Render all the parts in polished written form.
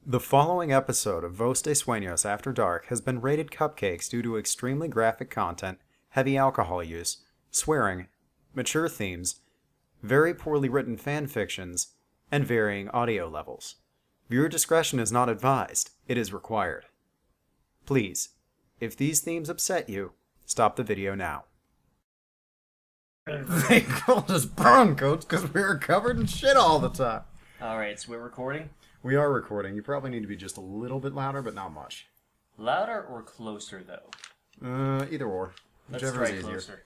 The following episode of Vos de Sueños After Dark has been rated cupcakes due to extremely graphic content, heavy alcohol use, swearing, mature themes, very poorly written fan fictions, and varying audio levels. Viewer discretion is not advised, it is required. Please, if these themes upset you, stop the video now. They called us brown coats because we were covered in shit all the time. Alright, so we're recording? We are recording. You probably need to be just a little bit louder, but not much. Louder or closer, though? Either or. Let's Whichever is try easier. closer.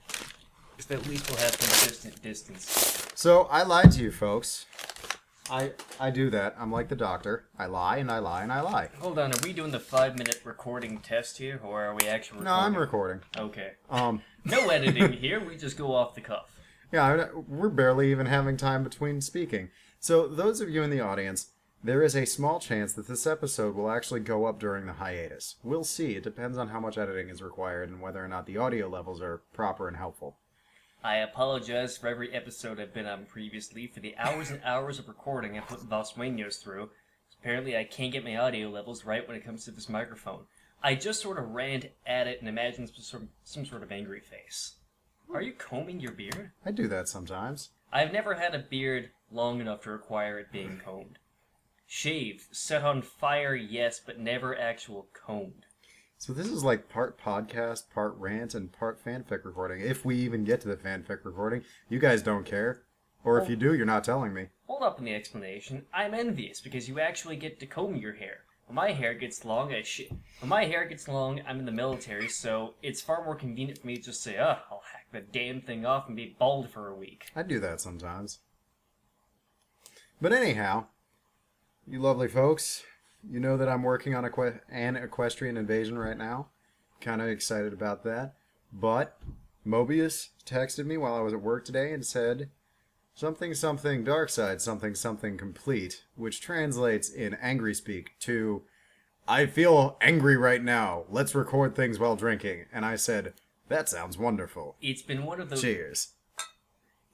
Because at least we'll have consistent distance. So, I lied to you, folks. I do that. I'm like the doctor. I lie, and I lie, and I lie. Hold on, are we doing the 5-minute recording test here, or are we actually recording? No, I'm recording. Okay. Um, No editing here, we just go off the cuff. yeah, we're barely even having time between speaking. So, those of you in the audience, there is a small chance that this episode will actually go up during the hiatus. We'll see. It depends on how much editing is required and whether or not the audio levels are proper and helpful. I apologize for every episode I've been on previously for the hours and hours of recording I put Los Sueños through. Apparently I can't get my audio levels right when it comes to this microphone. I just sort of rant at it and imagine some sort of angry face. Are you combing your beard? I do that sometimes. I've never had a beard long enough to require it being combed. Shaved, set on fire, yes, but never actual combed. So this is like part podcast, part rant, and part fanfic recording. If we even get to the fanfic recording, you guys don't care. Or if you do, you're not telling me. Hold up in the explanation. I'm envious because you actually get to comb your hair. When my hair gets long, I'm in the military, so it's far more convenient for me to just say, I'll hack the damn thing off and be bald for a week. I do that sometimes. But anyhow, you lovely folks, you know that I'm working on an equestrian invasion right now. Kind of excited about that. But Mobius texted me while I was at work today and said, something something dark side something something complete, which translates in angry speak to, I feel angry right now. Let's record things while drinking. And I said, that sounds wonderful. It's been one of those... Cheers.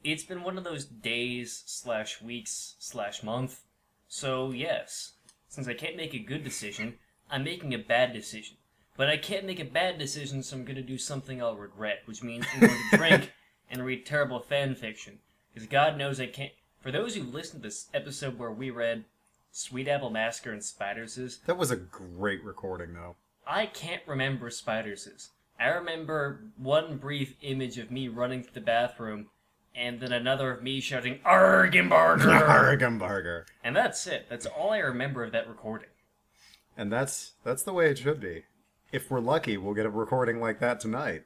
It's been one of those days/weeks/month. So, yes, since I can't make a good decision, I'm making a bad decision. But I can't make a bad decision, so I'm going to do something I'll regret, which means I'm going to drink and read terrible fan fiction. Because God knows I can't... For those who listened to this episode where we read Sweet Apple Massacre and Spiderses... That was a great recording, though. I can't remember Spiderses. I remember one brief image of me running to the bathroom, and then another of me shouting, Argenbarger! Argenbarger. And that's it. That's all I remember of that recording. And that's the way it should be. If we're lucky, we'll get a recording like that tonight.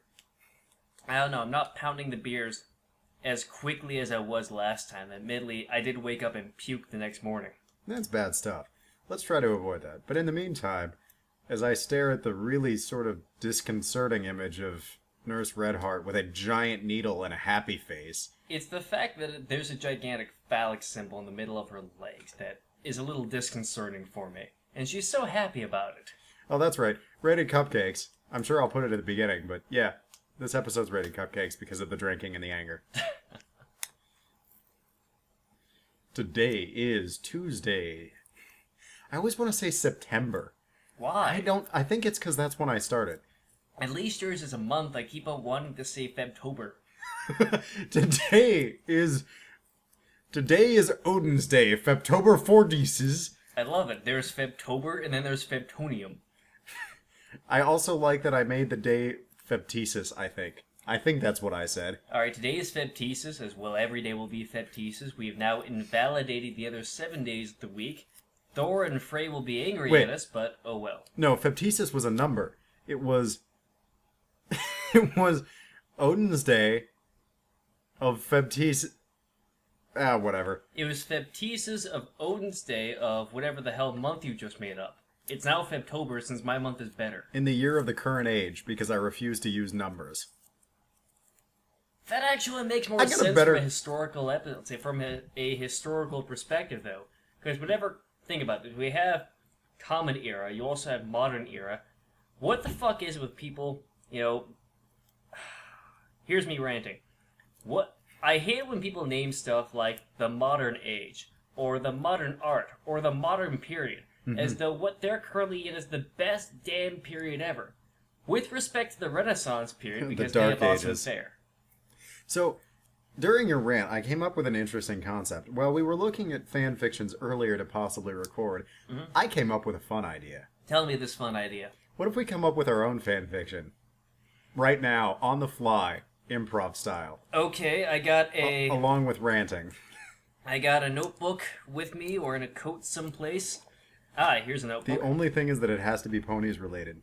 I don't know. I'm not pounding the beers as quickly as I was last time. Admittedly, I did wake up and puke the next morning. That's bad stuff. Let's try to avoid that. But in the meantime, as I stare at the really sort of disconcerting image of Nurse Redheart with a giant needle and a happy face... It's the fact that there's a gigantic phallic symbol in the middle of her legs that is a little disconcerting for me. And she's so happy about it. Oh, that's right. Rated cupcakes. I'm sure I'll put it at the beginning, but yeah. This episode's rated cupcakes because of the drinking and the anger. Today is Tuesday. I always want to say September. Why? I think it's because that's when I started. At least yours is a month. I keep on wanting to say Febtober. Today is Odin's Day, Febtober 40s. I love it. There's Febtober and then there's Febtonium. I also like that I made the day Febtesis, I think. I think that's what I said. Alright, today is Febtesis, as well every day will be Febtesis. We have now invalidated the other 7 days of the week. Thor and Frey will be angry at us, but oh well. No, Febtesis was a number. It was... it was Odin's Day of Febtesis... whatever. It was Febtesis of Odin's Day of whatever the hell month you just made up. It's now Febtober since my month is better. In the year of the current age, because I refuse to use numbers. That actually makes more sense from a historical historical perspective, though. Because whatever, think about this, we have Common Era, you also have Modern Era. What the fuck is it with people, here's me ranting. I hate when people name stuff like the Modern Age, or the Modern Art, or the Modern Period. as though what they're currently in is the best damn period ever. With respect to the Renaissance period, because they Dark have also Ages. there. So, during your rant, I came up with an interesting concept. While we were looking at fan fictions earlier to possibly record, I came up with a fun idea. Tell me this fun idea. What if we come up with our own fan fiction? Right now, on the fly, improv style. Okay, I got Along with ranting. I got a notebook with me, or in a coat someplace. Ah, here's a notebook. The only thing is that it has to be ponies related.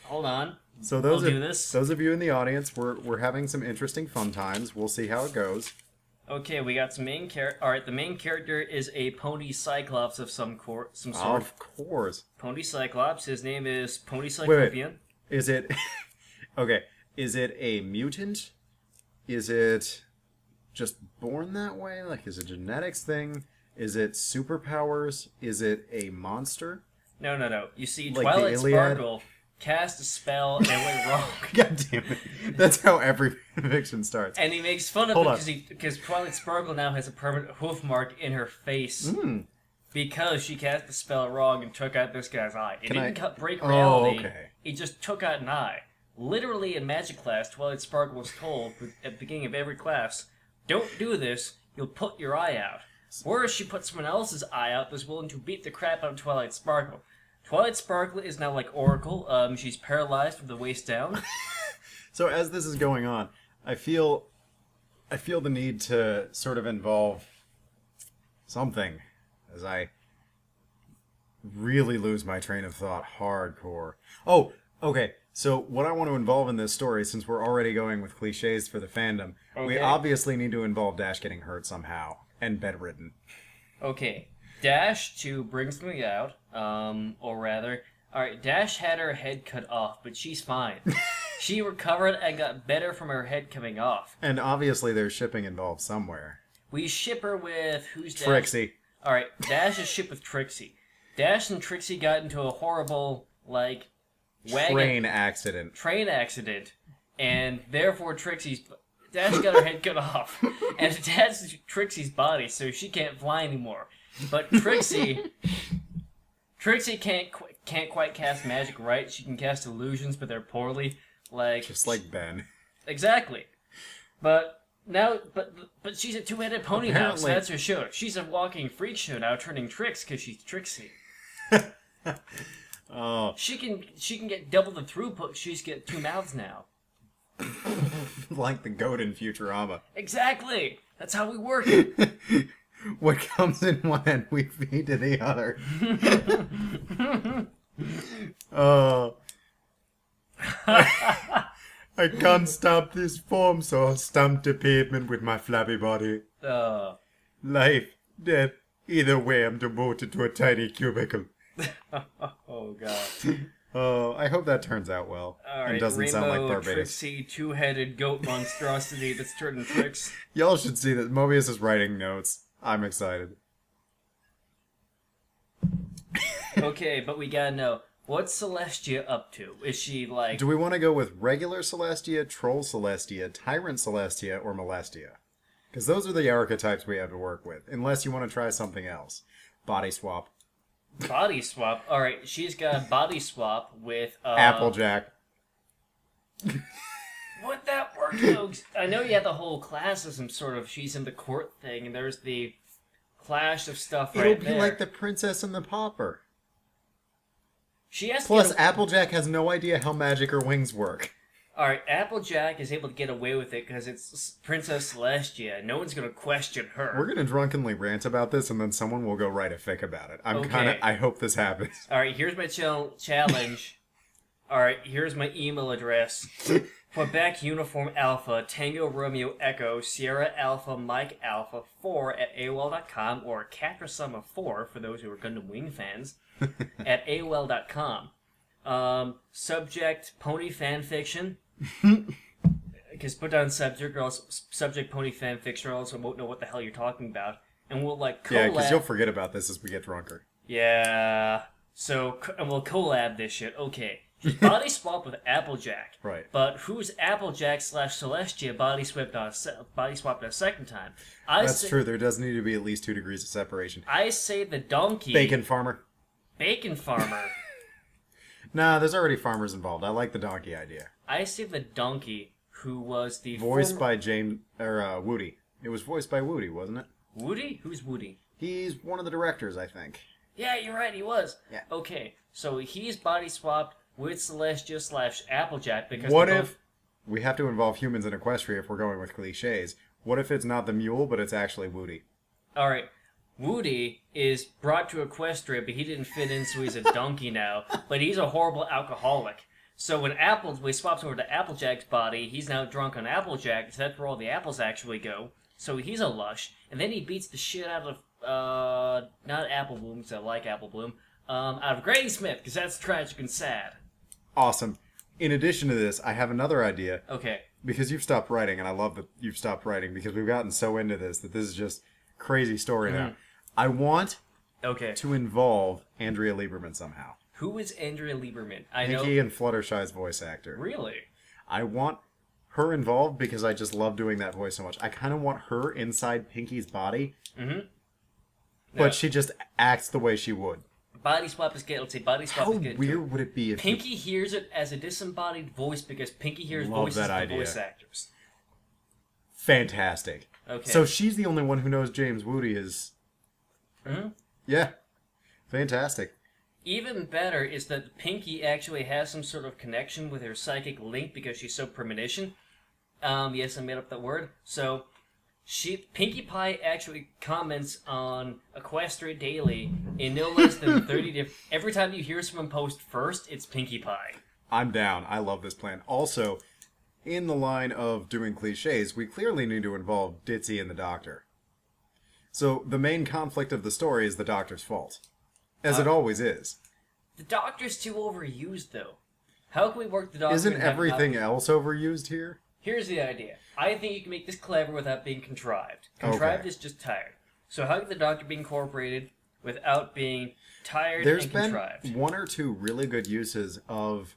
Hold on. So I'll do this. those of you in the audience, we're having some interesting fun times. We'll see how it goes. Okay, we got some main character. All right, the main character is a pony cyclops of some sort. Of course. Pony cyclops. His name is Pony Wait. Cyclopean. Is it... Okay. Is it a mutant? Is it just born that way? Like, is it a genetics thing? Is it superpowers? Is it a monster? No. You see, Like the Twilight Iliad? Sparkle cast a spell and it went wrong. God damn it. That's how every fiction starts. And he makes fun of Hold it because Twilight Sparkle now has a permanent hoof mark in her face because she cast the spell wrong and took out this guy's eye. It didn't break reality. Okay. It just took out an eye. Literally in magic class, Twilight Sparkle was told at the beginning of every class, don't do this, you'll put your eye out. Whereas she put someone else's eye out that's willing to beat the crap out of Twilight Sparkle. Twilight Sparkle is now like Oracle. She's paralyzed from the waist down. So as this is going on, I feel the need to sort of involve something as I really lose my train of thought hardcore. Oh, okay. So what I want to involve in this story, since we're already going with cliches for the fandom, we Okay. obviously need to involve Dash getting hurt somehow and bedridden. Okay, Dash to bring something out, or rather, alright, Dash had her head cut off, but she's fine. She recovered and got better from her head coming off. And obviously there's shipping involved somewhere. We ship her with, who's Dash? Trixie. Alright, Dash is shipped with Trixie. Dash and Trixie got into a horrible, like, Train accident. train accident, and therefore Dash got her head cut off, and attached to Trixie's body, so she can't fly anymore. But Trixie can't quite cast magic right. She can cast illusions, but they're poorly. Like Just like Ben. exactly. But she's a two-headed pony now, so Apparently- that's her show. She's a walking freak show now, turning tricks because she's Trixie. Oh, She can get double the throughput. She's get two mouths now. like the goat in Futurama. Exactly. That's how we work. What comes in one end, we feed to the other. Oh. I can't stop this form, so I'll stamp the pavement with my flabby body. Life, death, either way I'm demoted to a tiny cubicle. Oh god. Oh, I hope that turns out well. Alright, and doesn't sound like Rainbow Barbados. Trixie, two-headed goat monstrosity that's turning tricks. Y'all should see that Mobius is writing notes. I'm excited. Okay, but we gotta know, what's Celestia up to? Is she like... Do we want to go with regular Celestia, Troll Celestia, Tyrant Celestia, or Molestia? Because those are the archetypes we have to work with, unless you want to try something else. Body swap. Body swap? Alright, she's got body swap with... Applejack. Would that work though? I know you have the whole classism sort of, she's in the court thing, and there's the clash of stuff right It'll be there. like the Princess and the Pauper. She has Plus, to get Applejack has no idea how magic or wings work. Alright, Applejack is able to get away with it because it's Princess Celestia. No one's going to question her. We're gonna drunkenly rant about this, and then someone will go write a fic about it. Okay. I hope this happens. Alright, here's my challenge. Alright, here's my email address. Quebec Uniform Alpha, Tango Romeo Echo, Sierra Alpha, Mike Alpha 4 at AOL.com, or Catrasum of 4 for those who are Gundam Wing fans, at AOL.com. Subject, pony fanfiction. Because put down subject, or else subject pony fanfiction, or else I won't know what the hell you're talking about. And we'll like collab. Yeah, because you'll forget about this as we get drunker. Yeah. So, and we'll collab this shit. Okay. She's body swap with Applejack. Right. But who's Applejack / Celestia body swapped a second time? That's true. There does need to be at least 2 degrees of separation. I say the donkey. Bacon farmer. Bacon farmer. Nah, there's already farmers involved. I like the donkey idea. I say the donkey, who was the Voiced by Woody. It was voiced by Woody, wasn't it? Woody? Who's Woody? He's one of the directors, I think. Yeah, you're right, he was. Yeah. Okay, so he's body swapped with Celestia / Applejack because What if we have to involve humans in Equestria if we're going with cliches? What if it's not the mule, but it's actually Woody? Alright, Woody is brought to Equestria, but he didn't fit in, so he's a donkey now. But he's a horrible alcoholic. So when he swaps over to Applejack's body, he's now drunk on Applejack, so that's where all the apples actually go. So he's a lush, and then he beats the shit out of, not Apple Bloom, because I like Apple Bloom, out of Granny Smith, because that's tragic and sad. Awesome. In addition to this, I have another idea. Okay. Because you've stopped writing, and I love that you've stopped writing, because we've gotten so into this that this is just crazy story now. I want to involve Andrea Lieberman somehow. Who is Andrea Lieberman? Pinky and Fluttershy's voice actor. Really? I want her involved because I just love doing that voice so much. I kind of want her inside Pinky's body, but she just acts the way she would. Body swap is good. Let's say body swap is good. How weird would it be if Pinky hears it as a disembodied voice because Pinky hears voices of the voice actors. Fantastic. Okay. So she's the only one who knows James Woody is... Yeah. Fantastic. Even better is that Pinky actually has some sort of connection with her psychic link because she's so premonition. Yes, I made up that word. So, Pinkie Pie actually comments on Equestria Daily in no less than 30 different... Every time you hear someone post first, it's Pinkie Pie. I'm down. I love this plan. Also, in the line of doing cliches, we clearly need to involve Ditzy and the Doctor. So, the main conflict of the story is the Doctor's fault. As it always is. The Doctor's too overused, though. How can we work the Doctor... Isn't everything else overused here? Here's the idea. I think you can make this clever without being contrived. Contrived is just tired. So how can the Doctor be incorporated without being tired and contrived? There's been one or two really good uses of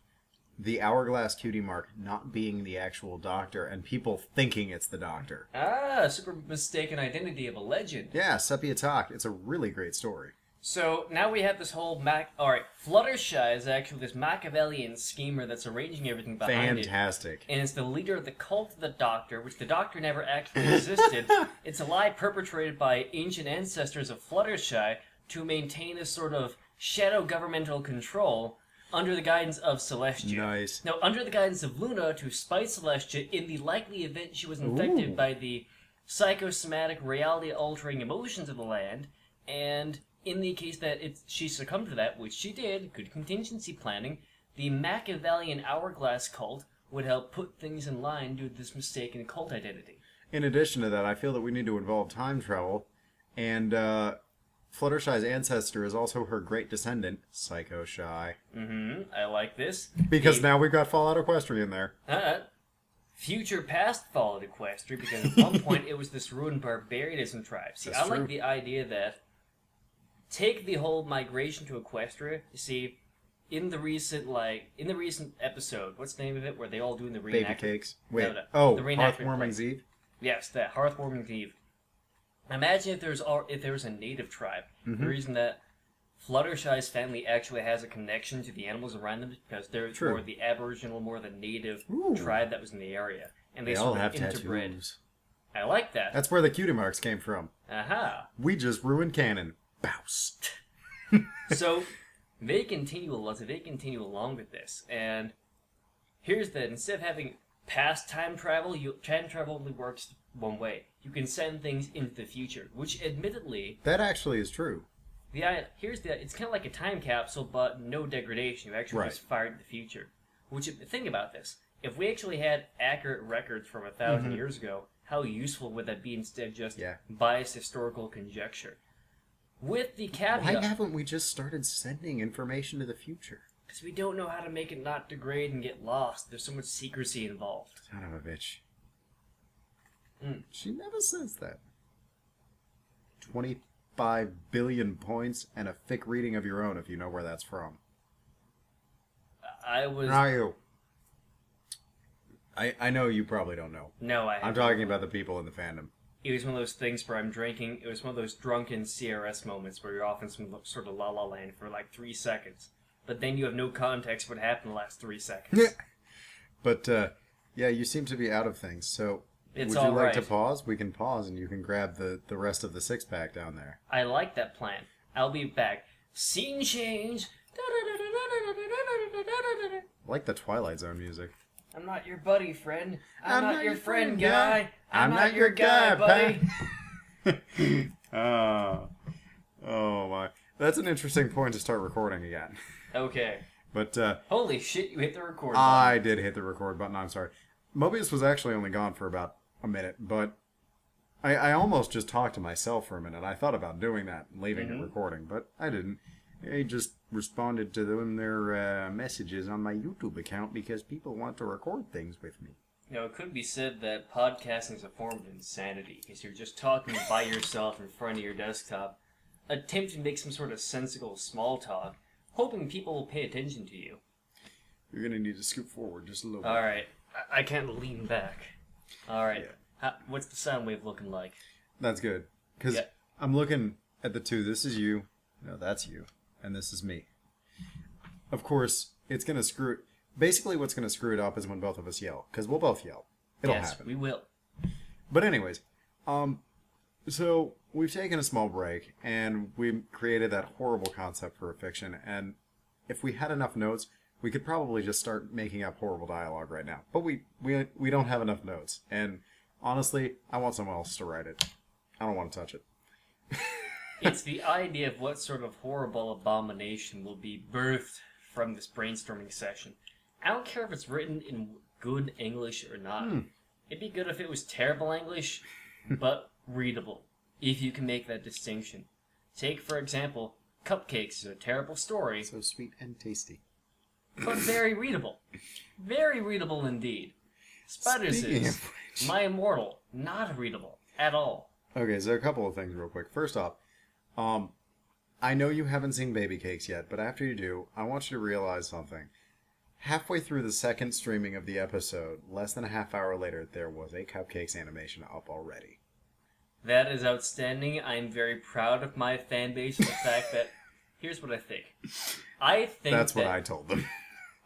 the Hourglass Cutie Mark not being the actual Doctor and people thinking it's the Doctor. Ah, super mistaken identity of a legend. Yeah, Sepia Talk. It's a really great story. So now we have this whole Alright, Fluttershy is actually this Machiavellian schemer that's arranging everything behind it. Fantastic. And it's the leader of the cult of the Doctor, which the Doctor never actually existed. It's a lie perpetrated by ancient ancestors of Fluttershy to maintain a sort of shadow governmental control under the guidance of Celestia. Nice. Now, under the guidance of Luna to spite Celestia in the likely event she was infected by the psychosomatic reality-altering emotions of the land, and... in the case that she succumbed to that, which she did, good contingency planning, the Machiavellian Hourglass cult would help put things in line due to this mistaken cult identity. In addition to that, I feel that we need to involve time travel, and Fluttershy's ancestor is also her great descendant, Psycho Shy. I like this. Because now we've got Fallout Equestrian there. Future past Fallout Equestria, because at one point it was this ruined barbarianism tribe. See, I like the idea that take the whole migration to Equestria. You see, in the recent episode, what's the name of it, where they all doing the reenactment? Baby cakes. Wait. the Hearthwarming's Eve? Yes, that Hearthwarming's Eve. Imagine if there was a native tribe. The reason that Fluttershy's family actually has a connection to the animals around them because they're more the aboriginal, more the native tribe that was in the area, and they all sort have of interbred. tattoos. I like that. That's where the cutie marks came from. Aha. We just ruined canon. Bouse. So they continue along with this, and here's the instead of having past time travel only works one way. You can send things into the future, which admittedly that actually is true. It's kind of like a time capsule, but no degradation. You actually just fire into the future. Which, think about this: if we actually had accurate records from 1,000 years ago, how useful would that be instead of just biased historical conjecture? With the caveat... Why haven't we just started sending information to the future? Because we don't know how to make it not degrade and get lost. There's so much secrecy involved. Son of a bitch. She never says that. 25 billion points and a thick reading of your own if you know where that's from. I was... How are you? I know you probably don't know. No, I haven't. I'm talking about the people in the fandom. it was one of those things where I'm drinking. It was one of those drunken CRS moments where you're off in some sort of la la land for like 3 seconds, but then you have no context what happened in the last 3 seconds. Yeah. But yeah, you seem to be out of things. So It's would you all like right. to pause? We can pause, and you can grab the rest of the 6-pack down there. I like that plan. I'll be back. Scene change. I like the Twilight Zone music. I'm not your buddy, friend. I'm not your friend, guy. I'm not your guy, buddy. Oh my. That's an interesting point to start recording again. Okay. But Holy shit, you hit the record button. I did hit the record button, I'm sorry. Mobius was actually only gone for about a minute, but I almost just talked to myself for a minute. I thought about doing that and leaving it recording, but I didn't. I just responded to them their messages on my YouTube account because people want to record things with me. You know, it could be said that podcasting is a form of insanity, because you're just talking by yourself in front of your desktop, attempting to make some sort of sensible small talk, hoping people will pay attention to you. You're going to need to scoot forward just a little bit. Alright, I can't lean back. Alright, Yeah. what's the sound wave looking like? That's good. Because Yeah. I'm looking at the two. This is you. No, that's you. And this is me. Of course, it's going to screw it. Basically, what's going to screw it up is when both of us yell. Because we'll both yell. It'll Yes, happen. we will. But anyways, so we've taken a small break, and we created that horrible concept for a fiction. And if we had enough notes, we could probably just start making up horrible dialogue right now. But we don't have enough notes. And honestly, I want someone else to write it. I don't want to touch it. It's the idea of what sort of horrible abomination will be birthed from this brainstorming session. I don't care if it's written in good English or not. It'd be good if it was terrible English, but readable, if you can make that distinction. Take, for example, Cupcakes is a terrible story, So sweet and tasty. but very readable. Very readable indeed. Spiders Speaking is of which- My Immortal, not readable at all. Okay, so a couple of things real quick. First off, I know you haven't seen Baby Cakes yet, but after you do, I want you to realize something. Halfway through the second streaming of the episode, less than a half hour later, there was a Cupcakes animation up already. That is outstanding. I'm very proud of my fan base and the fact that... Here's what I think. That's what I told them.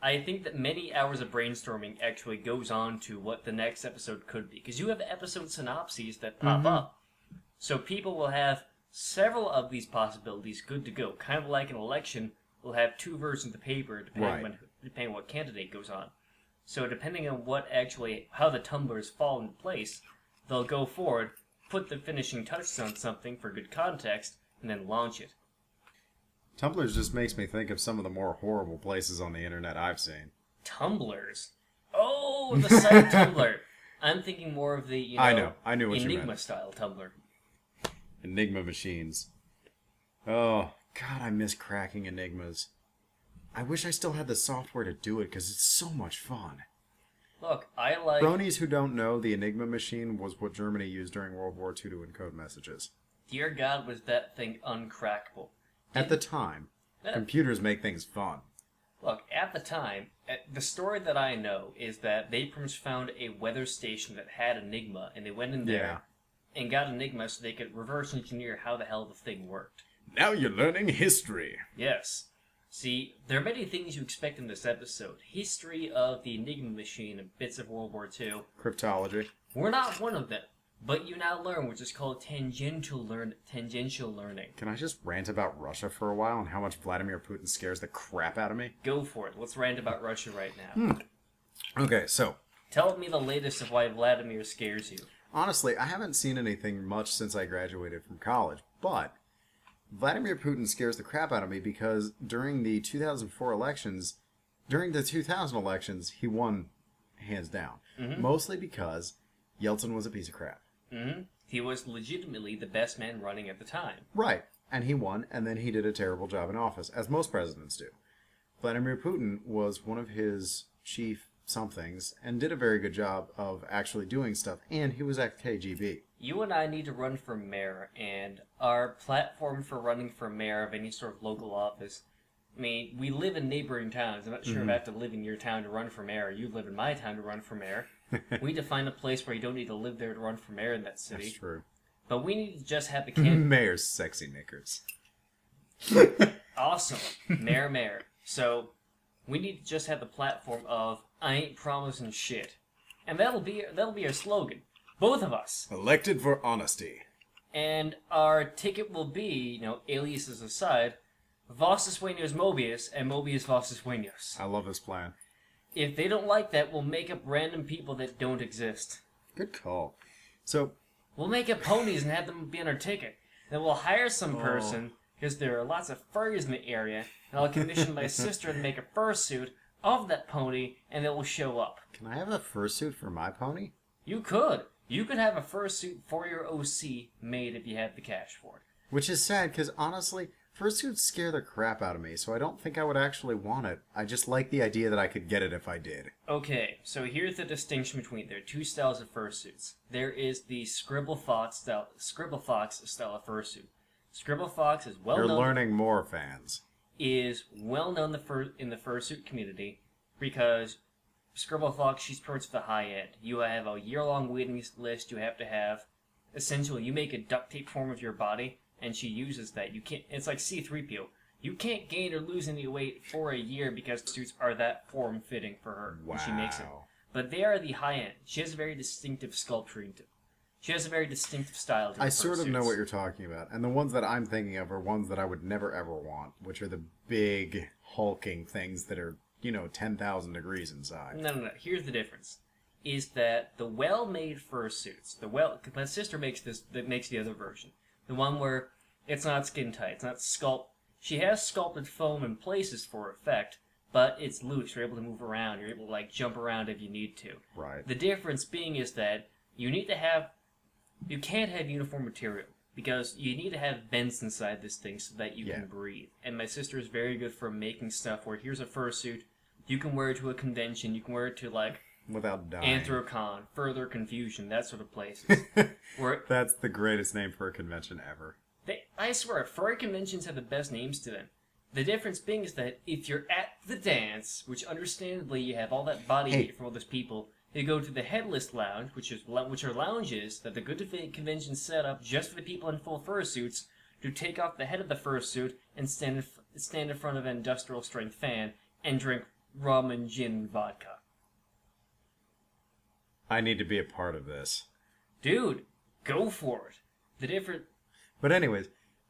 I think that many hours of brainstorming actually goes on to what the next episode could be. Because you have episode synopses that pop up. So people will have several of these possibilities good to go. Kind of like an election, we'll have 2 versions of the paper depending on what candidate goes on. So depending on how the tumblers fall into place, they'll go forward, put the finishing touches on something for good context, and then launch it. Tumblr just makes me think of some of the more horrible places on the internet I've seen. Tumblers? Oh, the site Tumblr. I'm thinking more of the, I knew what you meant. Enigma-style Tumblr. Enigma machines. Oh, God, I miss cracking enigmas. I wish I still had the software to do it, because it's so much fun. Look, I like... Bronies who don't know, the Enigma machine was what Germany used during World War II to encode messages. Dear God, was that thing uncrackable. At the time, computers make things fun. Look, at the time, the story that I know is that they pretty much found a weather station that had Enigma, and they went in there and got Enigma so they could reverse engineer how the hell the thing worked. Now you're learning history. Yes. See, there are many things you expect in this episode. History of the Enigma machine and bits of World War II. Cryptology. We're not one of them. But you now learn which is called tangential learning. Can I just rant about Russia for a while and how much Vladimir Putin scares the crap out of me? Go for it. Let's rant about Russia right now. Okay, so... Tell me the latest of why Vladimir scares you. Honestly, I haven't seen anything much since I graduated from college, but Vladimir Putin scares the crap out of me because during the 2004 elections, during the 2000 elections, he won hands down. Mostly because Yeltsin was a piece of crap. He was legitimately the best man running at the time. Right. And he won, and then he did a terrible job in office, as most presidents do. Vladimir Putin was one of his chief somethings, and did a very good job of actually doing stuff, and he was at KGB. You and I need to run for mayor, and our platform for running for mayor of any sort of local office, I mean, we live in neighboring towns. I'm not sure if I have to live in your town to run for mayor, or you live in my town to run for mayor. We need to find a place where you don't need to live there to run for mayor in that city. That's true. But we need to just have the candidate. Mayor's sexy knickers. Awesome. Mayor. So, we need to just have the platform of, I ain't promising shit. And that'll be our slogan. Both of us. Elected for honesty. And our ticket will be, aliases aside, Voz Sueños Mobius and Mobius Voz Sueños. I love this plan. If they don't like that, we'll make up random people that don't exist. Good call. So, We'll make up ponies and have them be on our ticket. Then we'll hire some person, because there are lots of furries in the area, and I'll commission my sister to make a fursuit of that pony, and it will show up. can I have a fursuit for my pony? You could. You could have a fursuit for your OC made if you had the cash for it. Which is sad, because honestly, fursuits scare the crap out of me, so I don't think I would actually want it. I just like the idea that I could get it if I did. Okay, so here's the distinction between there are two styles of fursuits. There is the Scribble Fox style of fursuit. Scribble Fox is well You're known. learning more, fans. Is well known in the fursuit community because Scribble Fox, she's towards the high end. You have a year-long waiting list you have to have. Essentially, you make a duct tape form of your body, and she uses that. You can't. It's like C-3PO. You can't gain or lose any weight for a year because suits are that form-fitting for her when she makes it. But they are the high end. She has a very distinctive sculpturing. She has a very distinctive style to her I sort of know fursuits. what you're talking about, and the ones that I'm thinking of are ones that I would never ever want, which are the big hulking things that are, 10,000 degrees inside. No. Here's the difference: is that the well-made fursuits, my sister makes the other version, the one where it's not skin tight, it's not sculpt. She has sculpted foam in places for effect, but it's loose. You're able to move around. You're able to jump around if you need to. Right. The difference being is that you can't have uniform material because you need to have vents inside this thing so that you can breathe. And my sister is very good for making stuff where here's a fursuit. You can wear it to a convention. You can wear it to Without dying. Anthrocon, Further Confusion, that sort of places. Where That's the greatest name for a convention ever. I swear, furry conventions have the best names to them. The difference being is that if you're at the dance, which understandably you have all that body heat from all those people, you go to the Headless Lounge, which are lounges that the Good Convention set up just for the people in full fursuits to take off the head of the fursuit and stand in front of an industrial strength fan and drink rum and gin and vodka. I need to be a part of this. Dude, go for it. But anyways,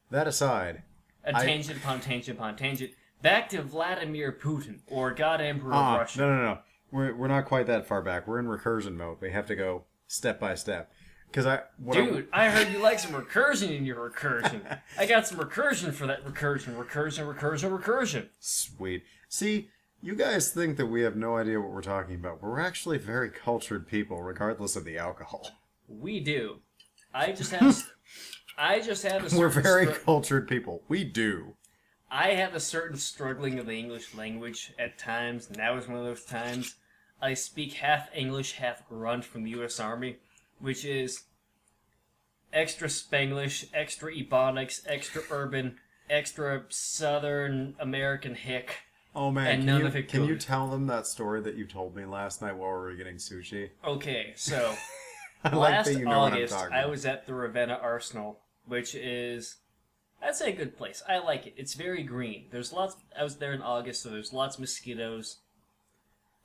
that aside... Tangent upon tangent upon tangent. Back to Vladimir Putin, or God Emperor of Russia. No. We're not quite that far back. We're in recursion mode. We have to go step by step. I heard you like some recursion in your recursion. I got some recursion for that recursion. Sweet. See, you guys think that we have no idea what we're talking about, but we're actually very cultured people, regardless of the alcohol. We do. I just have a certain We're very cultured people. We do. I have a certain struggling of the English language at times. Now is one of those times. I speak half English, half grunt from the U.S. Army, which is extra Spanglish, extra Ebonics, extra urban, extra Southern American hick. Oh man, and none of it can you good. tell them that story that you told me last night while we were getting sushi? Okay, so I like last that you know what I'm August talking I about. was at the Ravenna Arsenal, which is, I'd say, a good place. I like it. It's very green. I was there in August, so there's lots of mosquitoes,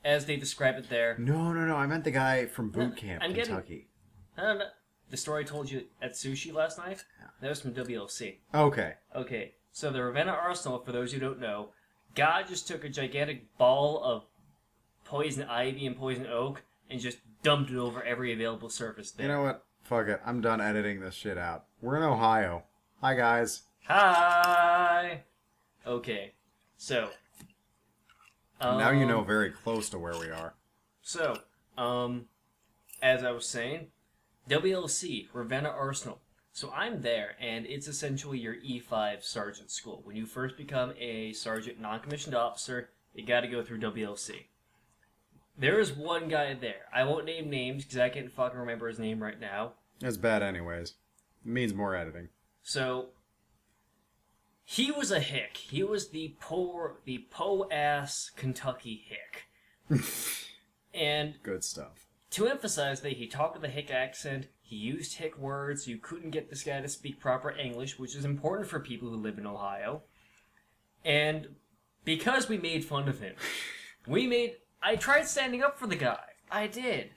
as they describe it there. No. I meant the guy from boot camp, I'm getting- Kentucky. I don't know. The story I told you at sushi last night? That was from WLC. Okay. Okay, so the Ravenna Arsenal, for those who don't know, God just took a gigantic ball of poison ivy and poison oak and just dumped it over every available surface there. You know what? Fuck it. I'm done editing this shit out. We're in Ohio. Hi, guys. Hi! Okay, so... Now you know very close to where we are. So, as I was saying, WLC, Ravenna Arsenal. So I'm there, and it's essentially your E5 sergeant school. When you first become a sergeant non-commissioned officer, you gotta go through WLC. There is one guy there. I won't name names, because I can't fucking remember his name right now. It's bad anyways. It means more editing. So, he was a hick. He was the po-ass Kentucky hick. And Good stuff. To emphasize that he talked with a hick accent, he used hick words, you couldn't get this guy to speak proper English, which is important for people who live in Ohio. And because we made fun of him, I tried standing up for the guy. I did.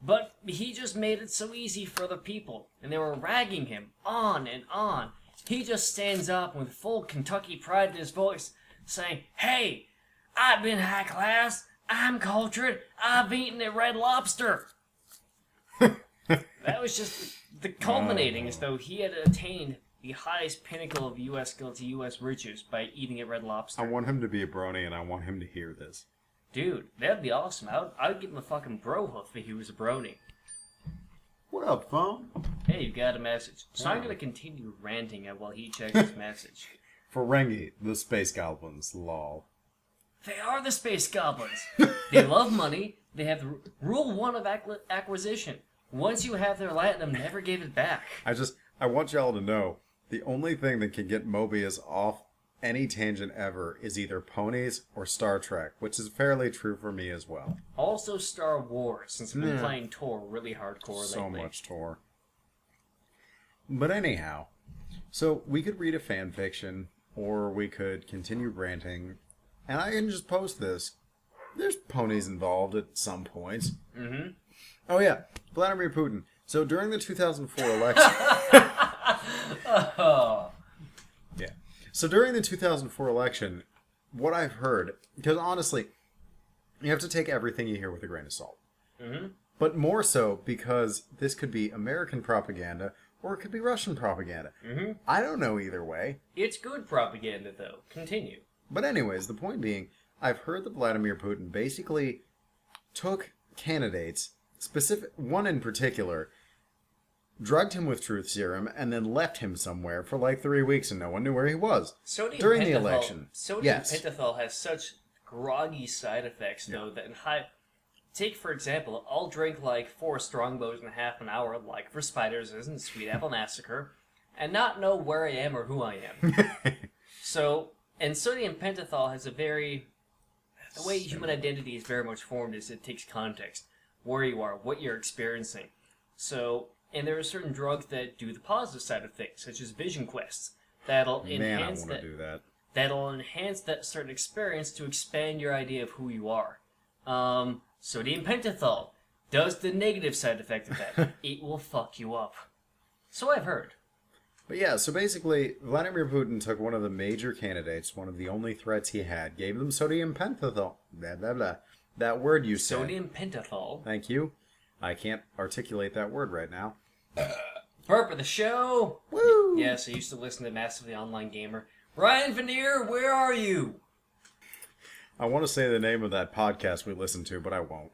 But he just made it so easy for other people, and they were ragging him on and on. He just stands up with full Kentucky pride in his voice, saying, "Hey, I've been high class, I'm cultured, I've eaten at Red Lobster." That was just the culminating, as though he had attained the highest pinnacle of U.S. skill to U.S. riches by eating at Red Lobster. I want him to be a brony, and I want him to hear this. Dude, that'd be awesome. I'd give him a fucking bro hoof if he was a brony. What up, phone? Hey, you got a message. So I'm gonna continue ranting while he checks his message. Ferengi, the space goblins, lol. They are the space goblins. They love money. They have the rule 1 of acquisition. Once you have their latinum, never give it back. I want y'all to know, the only thing that can get Mobius off any tangent ever is either ponies or Star Trek, which is fairly true for me as well. Also Star Wars, since I've been playing Tor really hardcore So lately. much Tor. But anyhow, so we could read a fan fiction, or we could continue ranting, and I can just post this. There's ponies involved at some points. Mm-hmm. Oh yeah, Vladimir Putin. So during the 2004 election... Oh. Yeah. So during the 2004 election, what I've heard, because honestly, you have to take everything you hear with a grain of salt. Mm-hmm. But more so because this could be American propaganda or it could be Russian propaganda. Mm-hmm. I don't know either way. It's good propaganda, though. Continue. But anyways, the point being, I've heard that Vladimir Putin basically took candidates, one in particular, drugged him with truth serum, and then left him somewhere for like 3 weeks and no one knew where he was. Sodium during the pentothal, election. Sodium Yes. pentothal has such groggy side effects, though, that in high... Take, for example, I'll drink like 4 Strongbows in half an hour, like for Spiders is in Sweet Apple Massacre, and not know where I am or who I am. And sodium pentothal has a very... The way human identity is very much formed is it takes context. Where you are, what you're experiencing. So, and there are certain drugs that do the positive side of things, such as vision quests. That'll enhance That'll enhance that certain experience to expand your idea of who you are. Sodium pentothal does the negative side effect of that. It will fuck you up. So I've heard. But yeah, so basically, Vladimir Putin took one of the major candidates, one of the only threats he had, gave them sodium pentothal. Blah, blah, blah. That word you said. Sodium pentothal. Thank you. I can't articulate that word right now. Burp of the show! Woo! Yes, I used to listen to Massively Online Gamer. Ryan Veneer, where are you? I want to say the name of that podcast we listened to, but I won't.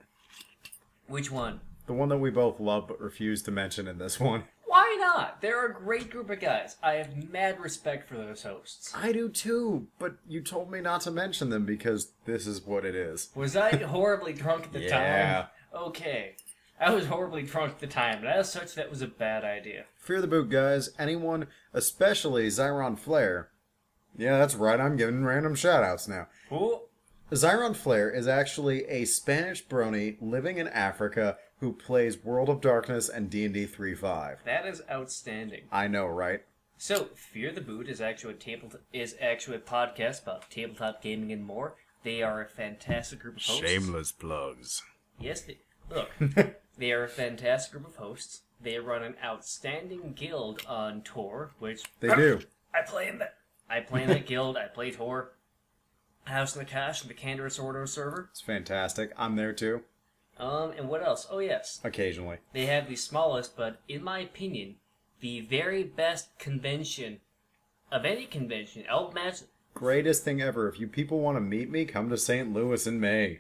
Which one? The one that we both love but refuse to mention in this one. Why not? They're a great group of guys. I have mad respect for those hosts. I do too, but you told me not to mention them because this is what it is. Was I horribly drunk at the Yeah. time? Okay. I was horribly drunk at the time, and as such, that was a bad idea. Fear the boot, guys. Anyone, especially Zyron Flare. Yeah, that's right, I'm giving random shoutouts now. Who? Zyron Flare is actually a Spanish brony living in Africa who plays World of Darkness and D&D 3.5. That is outstanding. I know, right? So, Fear the Boot is actually a podcast about tabletop gaming and more. They are a fantastic group of hosts. Shameless plugs. Yes, look, they are a fantastic group of hosts. They run an outstanding guild on Tor, which... They do. I play in that guild. I play Tor. House in the Cache and the Candorous Ordo server. It's fantastic. I'm there too. And what else? Oh, yes. Occasionally. They have the smallest, but in my opinion, the very best convention of any convention. Elk Match. Greatest thing ever. If you people want to meet me, come to St. Louis in May.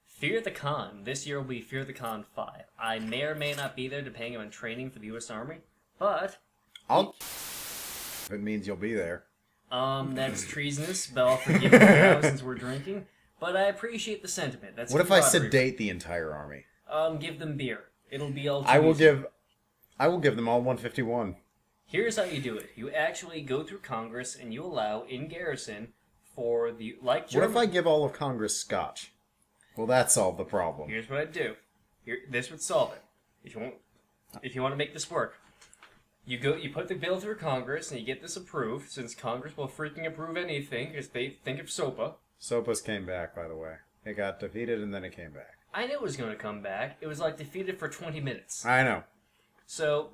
Fear the Con. This year will be Fear the Con 5. I may or may not be there depending on training for the U.S. Army, but... If it means you'll be there. That's treasonous, but I'll forgive it now since we're drinking. But I appreciate the sentiment. That's what if I camaraderie. sedate the entire army? Give them beer. It'll be all. I will give them all 151. Here's how you do it. You actually go through Congress and you allow in garrison for the What if I give all of Congress scotch? Will that solve the problem? Here's what I do. This would solve it. If you want to make this work, you put the bill through Congress and you get this approved, since Congress will freaking approve anything if they think of SOPA. SOPA's came back, by the way. It got defeated and then it came back. I knew it was going to come back. It was like defeated for 20 minutes. I know. So,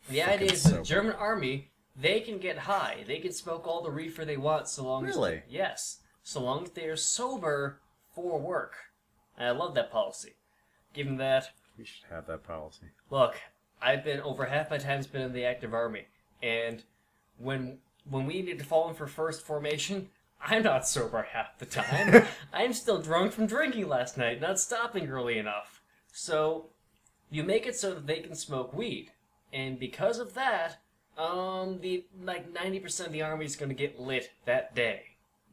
the Fucking idea is that the SOPA. German army, they can get high. They can smoke all the reefer they want so long Really? Yes. So long as they are sober for work. And I love that policy. Given that, We should have that policy. look, I've been, over half my time's been in the active army. And when we need to fall in for first formation, I'm not sober half the time. I'm still drunk from drinking last night, not stopping early enough. So, you make it so that they can smoke weed. And because of that, 90% of the army is going to get lit that day.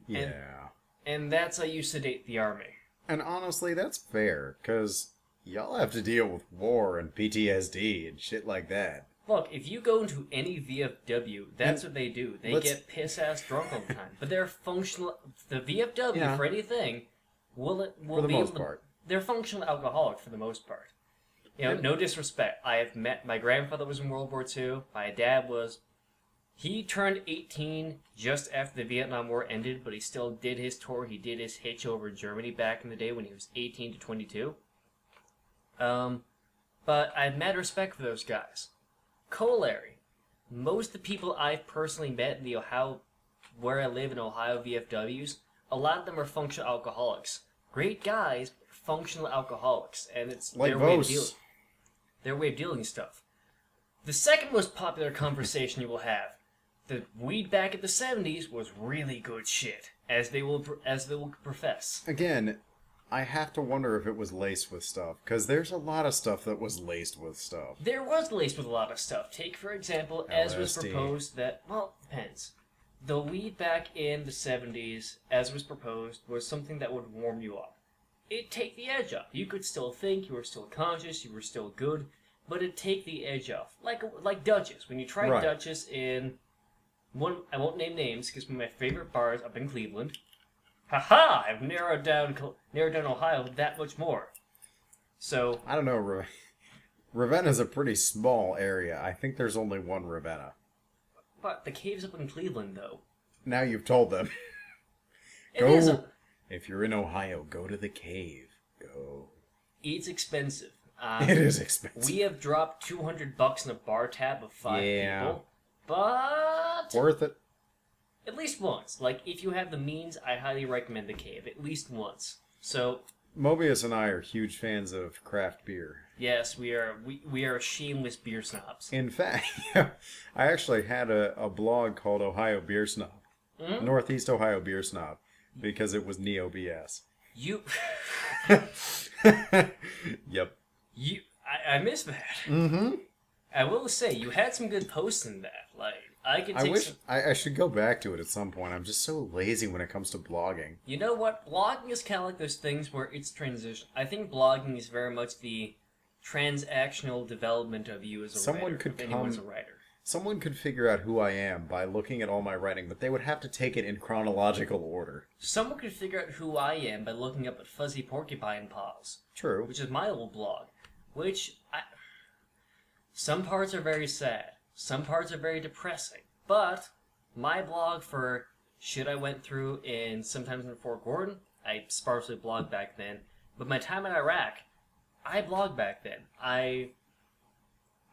Yeah. And that's how you sedate the army. And honestly, that's fair, because y'all have to deal with war and PTSD and shit like that. Look, if you go into any VFW, that's what they do. They let's- get piss-ass drunk all the time. But they're functional... The VFW, Yeah. for anything, will For the be most able to... part. They're functional alcoholics for the most part. You know, no disrespect. I have met... My grandfather was in World War II. My dad was... He turned 18 just after the Vietnam War ended, but he still did his tour. He did his hitch over in Germany back in the day when he was 18 to 22. But I have mad respect for those guys. Corollary. Most of the people I've personally met in the Ohio, where I live in Ohio VFWs, a lot of them are functional alcoholics. Great guys, functional alcoholics, and it's Like their way of Voz. dealing. Their way of dealing with stuff. The second most popular conversation you will have, the weed back in the 70s was really good shit, as they will profess. Again, I have to wonder if it was laced with stuff, because there's a lot of stuff that was laced with stuff. There was laced with a lot of stuff. Take, for example, as was LSD. proposed that, well, depends. The weed back in the 70s, as was proposed, was something that would warm you up. It'd take the edge off. You could still think, you were still conscious, you were still good, but it'd take the edge off. Like Dutchess. When you try Right. Dutchess in one, I won't name names, because one of my favorite bars up in Cleveland. Haha! I've narrowed down Ohio that much more. So, I don't know, Ravenna's a pretty small area. I think there's only one Ravenna. but the caves up in Cleveland, though. Now you've told them. It is a, If you're in Ohio, go to the cave. Go. It's expensive. It is expensive. We have dropped $200 in a bar tab of 5 Yeah. people, but Worth it. at least once. Like, if you have the means, I highly recommend the cave at least once. So, Mobius and I are huge fans of craft beer. yes, we are shameless beer snobs. In fact, I actually had a blog called Ohio Beer Snob. Mhm. Northeast Ohio Beer Snob. Because it was Neo BS. You, Yep. I miss that. Mm-hmm. I will say you had some good posts in that. Like, I could I take wish some. I should go back to it at some point. I'm just so lazy when it comes to blogging. You know what? Blogging is kind of like those things where it's transition. I think blogging is very much the transactional development of you as a Someone writer. could if anyone as a come- writer. Someone could figure out who I am by looking at all my writing, but they would have to take it in chronological order. Someone could figure out who I am by looking up at Fuzzy Porcupine Paws, True. which is my old blog. Some parts are very sad. Some parts are very depressing. But my blog for shit I went through in sometimes in Fort Gordon, I sparsely blogged back then. But my time in Iraq, I blogged back then.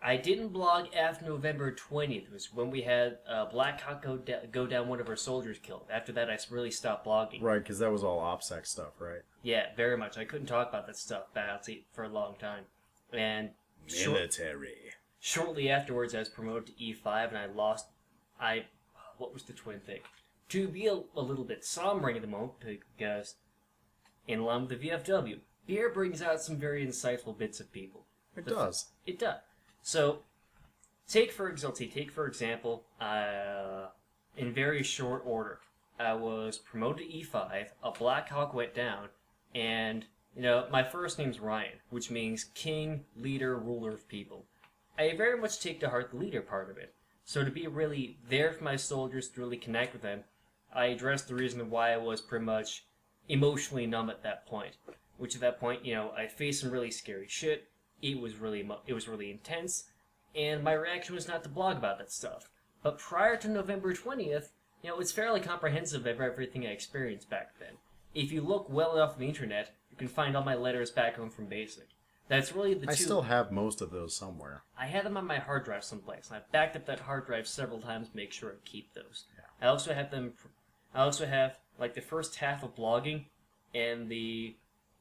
I didn't blog after November 20th, was when we had Black Hawk go down, one of our soldiers killed. After that, I really stopped blogging. Right, because that was all OPSEC stuff, right? Yeah, very much. I couldn't talk about that stuff for a long time. And Military. shortly afterwards, I was promoted to E5, and I lost... what was the twin thing? To be a little bit sombering at the moment, because in line with the VFW, beer brings out some very insightful bits of people. It does. It does. So, take for example, in very short order, I was promoted to E5, a Black Hawk went down, and, my first name's Ryan, which means king, leader, ruler of people. I very much take to heart the leader part of it. So to be really there for my soldiers, to really connect with them, I addressed the reason why I was pretty much emotionally numb at that point. which at that point, I faced some really scary shit. It was really intense, and my reaction was not to blog about that stuff. But prior to November 20th, it's fairly comprehensive of everything I experienced back then. If you look well enough on the internet, you can find all my letters back home from Basic. That's really the two. I still have most of those somewhere. I had them on my hard drive someplace, and I backed up that hard drive several times to make sure I keep those. Yeah. I also have like the first half of blogging and the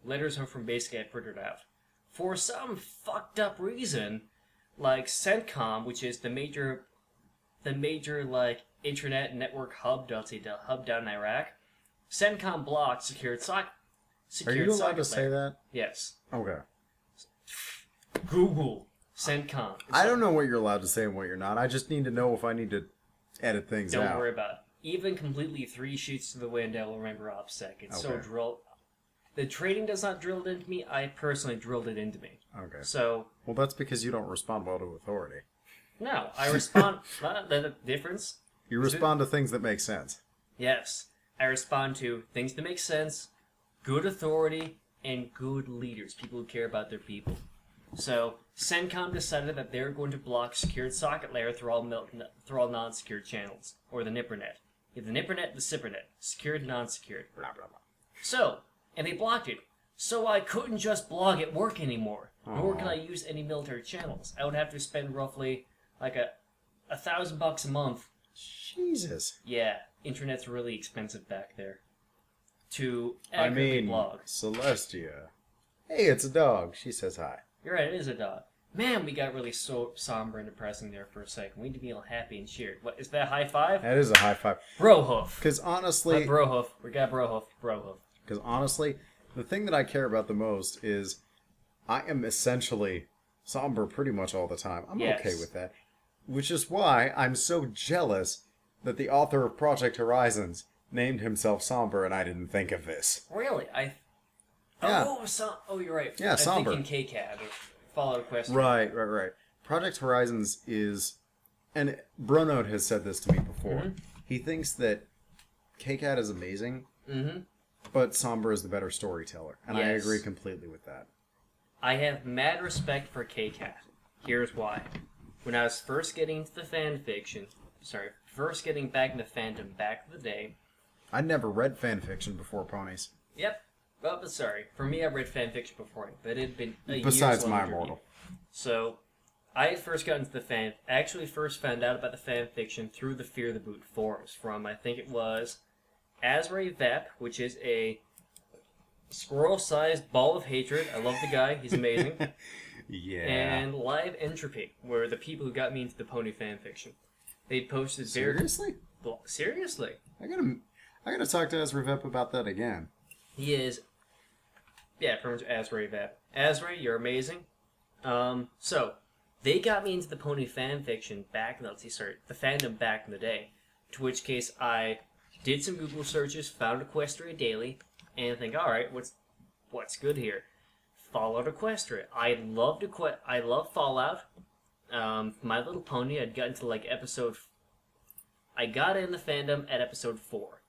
letters home from Basic I printed out. For some fucked up reason, like CENTCOM, which is the major like internet network hub, the hub down in Iraq, CENTCOM blocked secured socket. Are you allowed to say that? Yes. Okay. Google CENTCOM. I don't know what you're allowed to say and what you're not. I just need to know if I need to edit things out. Don't worry about it. Even completely 3 sheets to the wind, I will remember OPSEC. It's so drilled. The trading does not drill it into me. I personally drilled it into me. Okay. So. Well, that's because you don't respond well to authority. No, I respond. The difference. You respond to things that make sense. Yes, I respond to things that make sense, good authority, and good leaders. People who care about their people. So CENTCOM decided that they were going to block secured socket layer through all non-secured channels, or the NIPRNet. You have the NIPRNet, the SIPRNet, secured, non-secured. Blah blah blah. So. And they blocked it. So I couldn't just blog at work anymore. Nor can I use any military channels. I would have to spend roughly like $1,000 a month. Jesus. Yeah, internet's really expensive back there. To accurately blog. Celestia. Hey, it's a dog. She says hi. You're right, it is a dog. Man, we got really so somber and depressing there for a second. We need to be all happy and cheered. What, is that a high five? That is a high five. Brohoof. Because honestly... Brohoof. We got Brohoof. Brohoof. Because honestly, the thing that I care about the most is I am essentially somber pretty much all the time. I'm okay with that. Which is why I'm so jealous that the author of Project Horizons named himself Somber and I didn't think of this. Really? Yeah. Oh, you're right. Yeah, Somber. I'm thinking KCAD. Fallout Question. Right. Project Horizons is... And Bronode has said this to me before. Mm-hmm. He thinks that KCAD is amazing. Mm-hmm. But Somber is the better storyteller, and I agree completely with that. I have mad respect for KCAT. Here's why. When I was first getting into the first getting back into fandom back in the day... I'd never read fan fiction before Ponies. Yep. Well, but sorry. For me, I read fan fiction before, but it had been a year's Besides My journey. Immortal. So, I had first got into the actually first found out about the fan fiction through the Fear the Boot forums from, I think it was... Azray Vep, which is a squirrel-sized ball of hatred. I love the guy. He's amazing. Yeah. And Live Entropy, were the people who got me into the pony fanfiction. They posted Seriously? Seriously? I gotta talk to Azray Vep about that again. He is... Yeah, pretty much Azray Vep. Azray, you're amazing. So, they got me into the pony fanfiction back in the fandom back in the day. To which case I... did some Google searches, found Equestria Daily, and think, alright, what's good here? Fallout Equestria. I love Fallout. My Little Pony, I'd gotten to like episode... I got in the fandom at episode 4.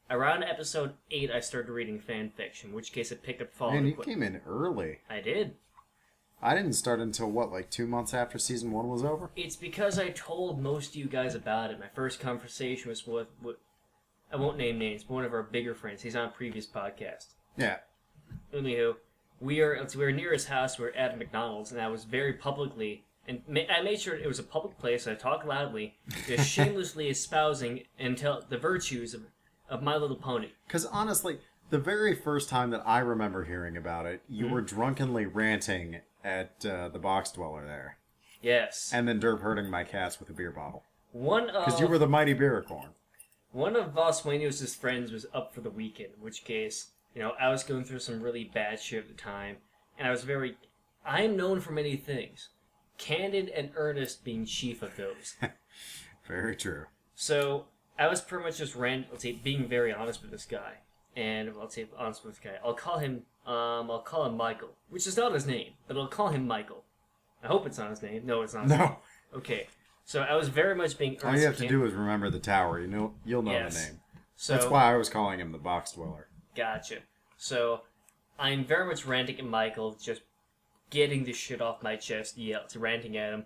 Around episode 8, I started reading fan fiction, in which case I picked up Fallout. Man, you came in early. I did. I didn't start until, like 2 months after Season 1 was over? It's because I told most of you guys about it. My first conversation was with I won't name names, but one of our bigger friends. He's on a previous podcast. Yeah. Anywho, we were near his house. We were at McDonald's, and I was very publicly, and I made sure it was a public place. I talked loudly, just shamelessly espousing until the virtues of My Little Pony. Because honestly, the very first time that I remember hearing about it, you were drunkenly ranting at the box dweller there. Yes. And then derp hurting my cats with a beer bottle. Because you were the mighty Bearicorn. One of Voss Sueños' friends was up for the weekend, in which case, I was going through some really bad shit at the time, and I am known for many things. Candid and earnest being chief of those. Very true. So, I was pretty much just being very honest with this guy. And, honest with this guy. I'll call him Michael, which is not his name, but I'll call him Michael. I hope it's not his name. No, it's not his name. Okay. So I was very much being earnest. All you have to do is remember the tower. You'll know the name. So, that's why I was calling him the box dweller. Gotcha. So I'm very much ranting at Michael, just getting the shit off my chest, ranting at him.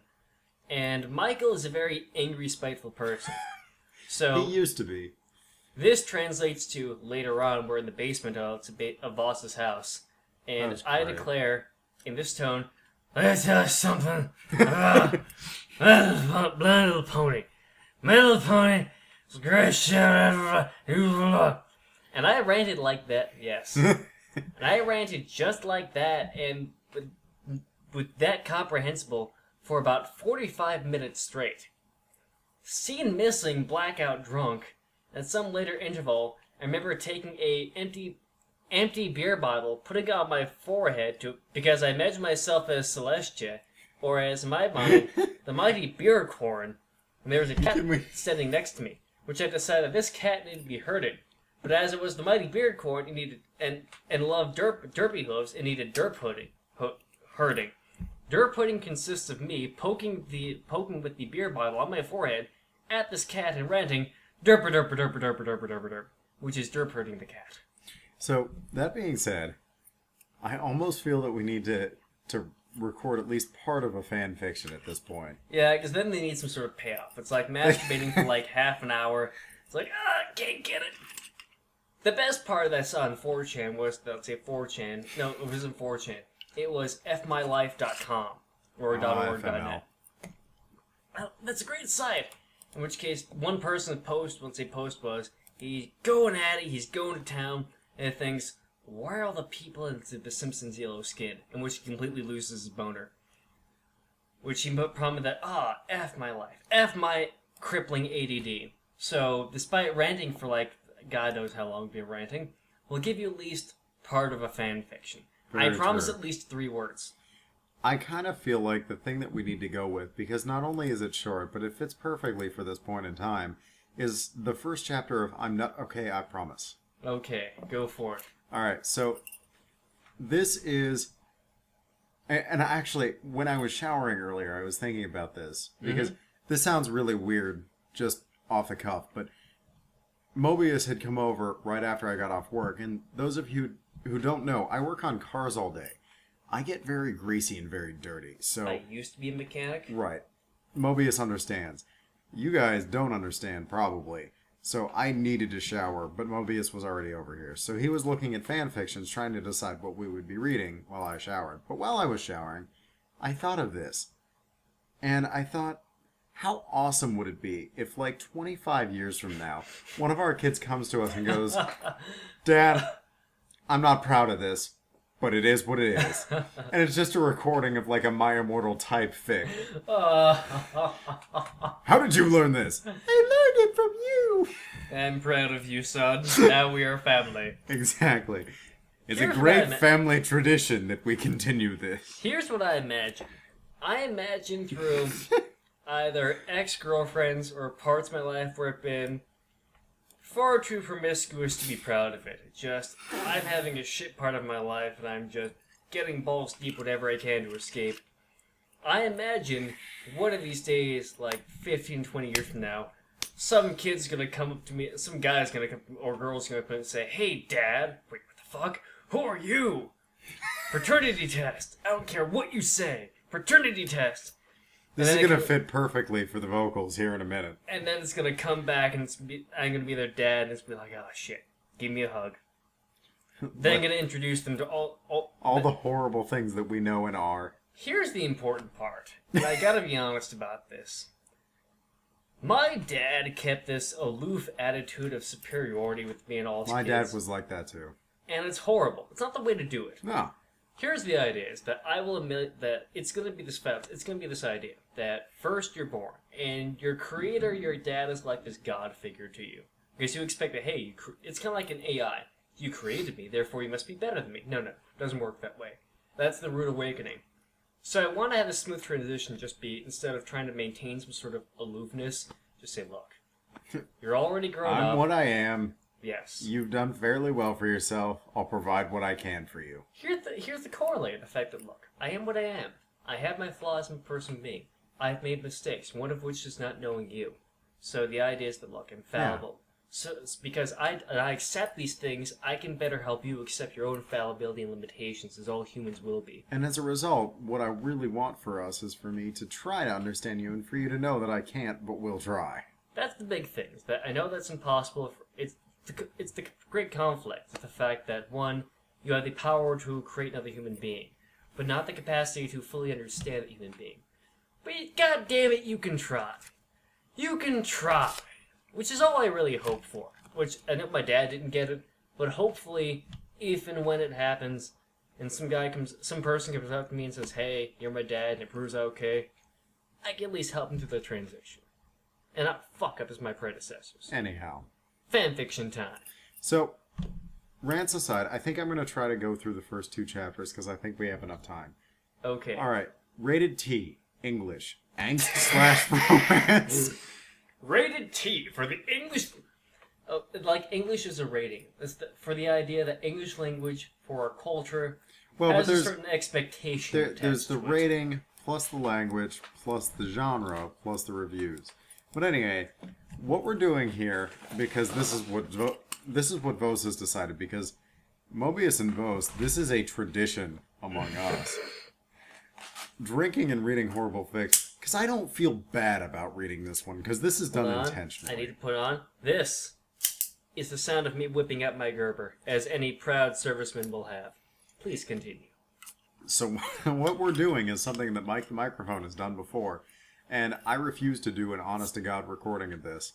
And Michael is a very angry, spiteful person. So He used to be. this translates to later on, we're in the basement of Voss's house. And That's I great. declare, in this tone, "Let me tell you something. My little pony. My little pony is the greatest shit ever. And I ranted like that, yes. And I ranted just like that, and with that comprehensible, for about 45 minutes straight. Seen missing, blackout drunk. At some later interval, I remember taking a empty beer bottle, putting it on my forehead because I imagined myself as Celestia, or as in my mind, the mighty beer corn. And there was a cat standing next to me, which I decided this cat needed to be herded. But as it was the mighty beer corn, it needed and loved derpy hooves, it needed herding. Derp pudding consists of me poking with the beer bottle on my forehead at this cat and ranting, derper derper derper derper derper derper derp, which is derp herding the cat. So, that being said, I almost feel that we need to record at least part of a fan fiction at this point. Yeah, because then they need some sort of payoff. It's like masturbating for like half an hour. It's like, I can't get it. The best part that I saw on 4chan was, let's say 4chan. No, it wasn't 4chan. It was fmylife.com or .org.net. That's a great site. In which case, one person's post was, he's going at it, he's going to town, and it thinks, why are all the people in The Simpsons yellow skin? In which he completely loses his boner. Which he promised that, F my life. F my crippling ADD. So, despite ranting for like, God knows how long we've been ranting, we'll give you at least part of a fan fiction. I promise at least 3 words. I kind of feel like the thing that we need to go with, because not only is it short, but it fits perfectly for this point in time, is the first chapter of I'm Not Okay, I Promise. Okay, go for it. Alright, so this is... And actually, when I was showering earlier, I was thinking about this, because this sounds really weird, just off the cuff, but Mobius had come over right after I got off work, and those of you who don't know, I work on cars all day. I get very greasy and very dirty, so... I used to be a mechanic. Right. Mobius understands. You guys don't understand, probably. So I needed to shower, but Mobius was already over here. So he was looking at fan fictions, trying to decide what we would be reading while I showered. But while I was showering, I thought of this. And I thought, how awesome would it be if, like, 25 years from now, one of our kids comes to us and goes, Dad, I'm not proud of this, but it is what it is. And it's just a recording of, like, a My Immortal type fic. How did you learn this? I learned it from you. I'm proud of you, son. Now we are family. Exactly. It's Here's a what great I family tradition that we continue this. Here's what I imagine. I imagine through either ex-girlfriends or parts of my life where I've been far too promiscuous to be proud of it. Just, I'm having a shit part of my life and I'm just getting balls deep whatever I can to escape. I imagine one of these days, like 15, 20 years from now, some kid's gonna come up to me, some guy's gonna come, or girl's gonna come up and say, hey, Dad, wait, what the fuck? Who are you? Fraternity test. I don't care what you say. Fraternity test. This is going to fit perfectly for the vocals here in a minute. And then it's going to come back and I'm going to be their dad and it's going to be like, oh shit, give me a hug. Then I'm going to introduce them to all the horrible things that we know and are. Here's the important part. And I got to be honest about this. My dad kept this aloof attitude of superiority with me and all his My kids. dad was like that too. And it's horrible. It's not the way to do it. No. Here's the idea: is that I will admit that it's going to be this fact. It's going to be this idea that first you're born, and your creator, your dad, is like this god figure to you. Because you expect that, hey, it's kind of like an AI. You created me, therefore you must be better than me. No, it doesn't work that way. That's the rude awakening. So I want to have a smooth transition. Just be, instead of trying to maintain some sort of aloofness, just say, look, you're already grown up. I'm what I am. Yes. You've done fairly well for yourself. I'll provide what I can for you. Here's the correlated effect of, look, I am what I am. I have my flaws in person being. I've made mistakes, one of which is not knowing you. So the idea is that, look, I'm fallible. Yeah. So it's because I accept these things, I can better help you accept your own fallibility and limitations, as all humans will be. And as a result, what I really want for us is for me to try to understand you and for you to know that I can't, but will try. That's the big thing. Is that I know that's impossible. It's the great conflict. It's the fact that, one, you have the power to create another human being, but not the capacity to fully understand that human being. But god damn it, you can try. You can try. Which is all I really hope for. Which, I know my dad didn't get it, but hopefully, if and when it happens, and some person comes up to me and says, hey, you're my dad, and it proves okay, I can at least help him through the transition. And not fuck up as my predecessors. Anyhow. Fanfiction time. So, rants aside, I think I'm going to try to go through the first 2 chapters, because I think we have enough time. Okay. Alright, rated T, English, angst/romance. Rated T for the English... like, English is a rating. For the idea that English language, for our culture, has a certain expectation. There's the rating, plus the language, plus the genre, plus the reviews. But anyway, what we're doing here, because this is what Voz has decided, because Mobius and Voz, this is a tradition among us. Drinking and reading horrible fics. Because I don't feel bad about reading this one, because this is done intentionally. I need to put on. This is the sound of me whipping up my Gerber, as any proud serviceman will have. Please continue. So what we're doing is something that Mike the Microphone has done before, and I refuse to do an honest-to-God recording of this.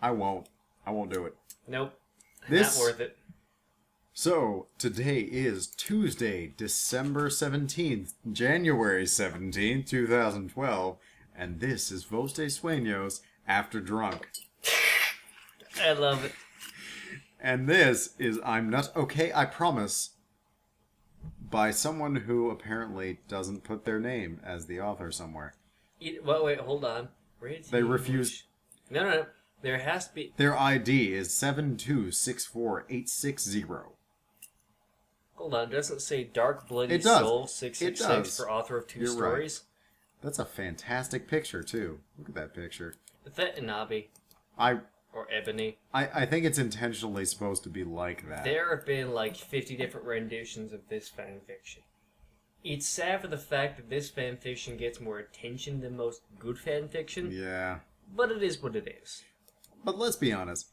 I won't do it. Nope. Not worth it. So, today is Tuesday, December 17th, January 17th, 2012, and this is Voz de Sueños After Drunk. I love it. And this is I'm Not Okay, I Promise, by someone who apparently doesn't put their name as the author somewhere. Wait, hold on. They refuse... No. There has to be... Their ID is 7264860. Hold on, doesn't it say Dark Bloody It does. Soul 666 for author of 2 You're stories? Right. That's a fantastic picture, too. Look at that picture. Is that Inabi? Or Ebony? I think it's intentionally supposed to be like that. There have been like 50 different renditions of this fanfiction. It's sad for the fact that this fanfiction gets more attention than most good fanfiction. Yeah. But it is what it is. But let's be honest.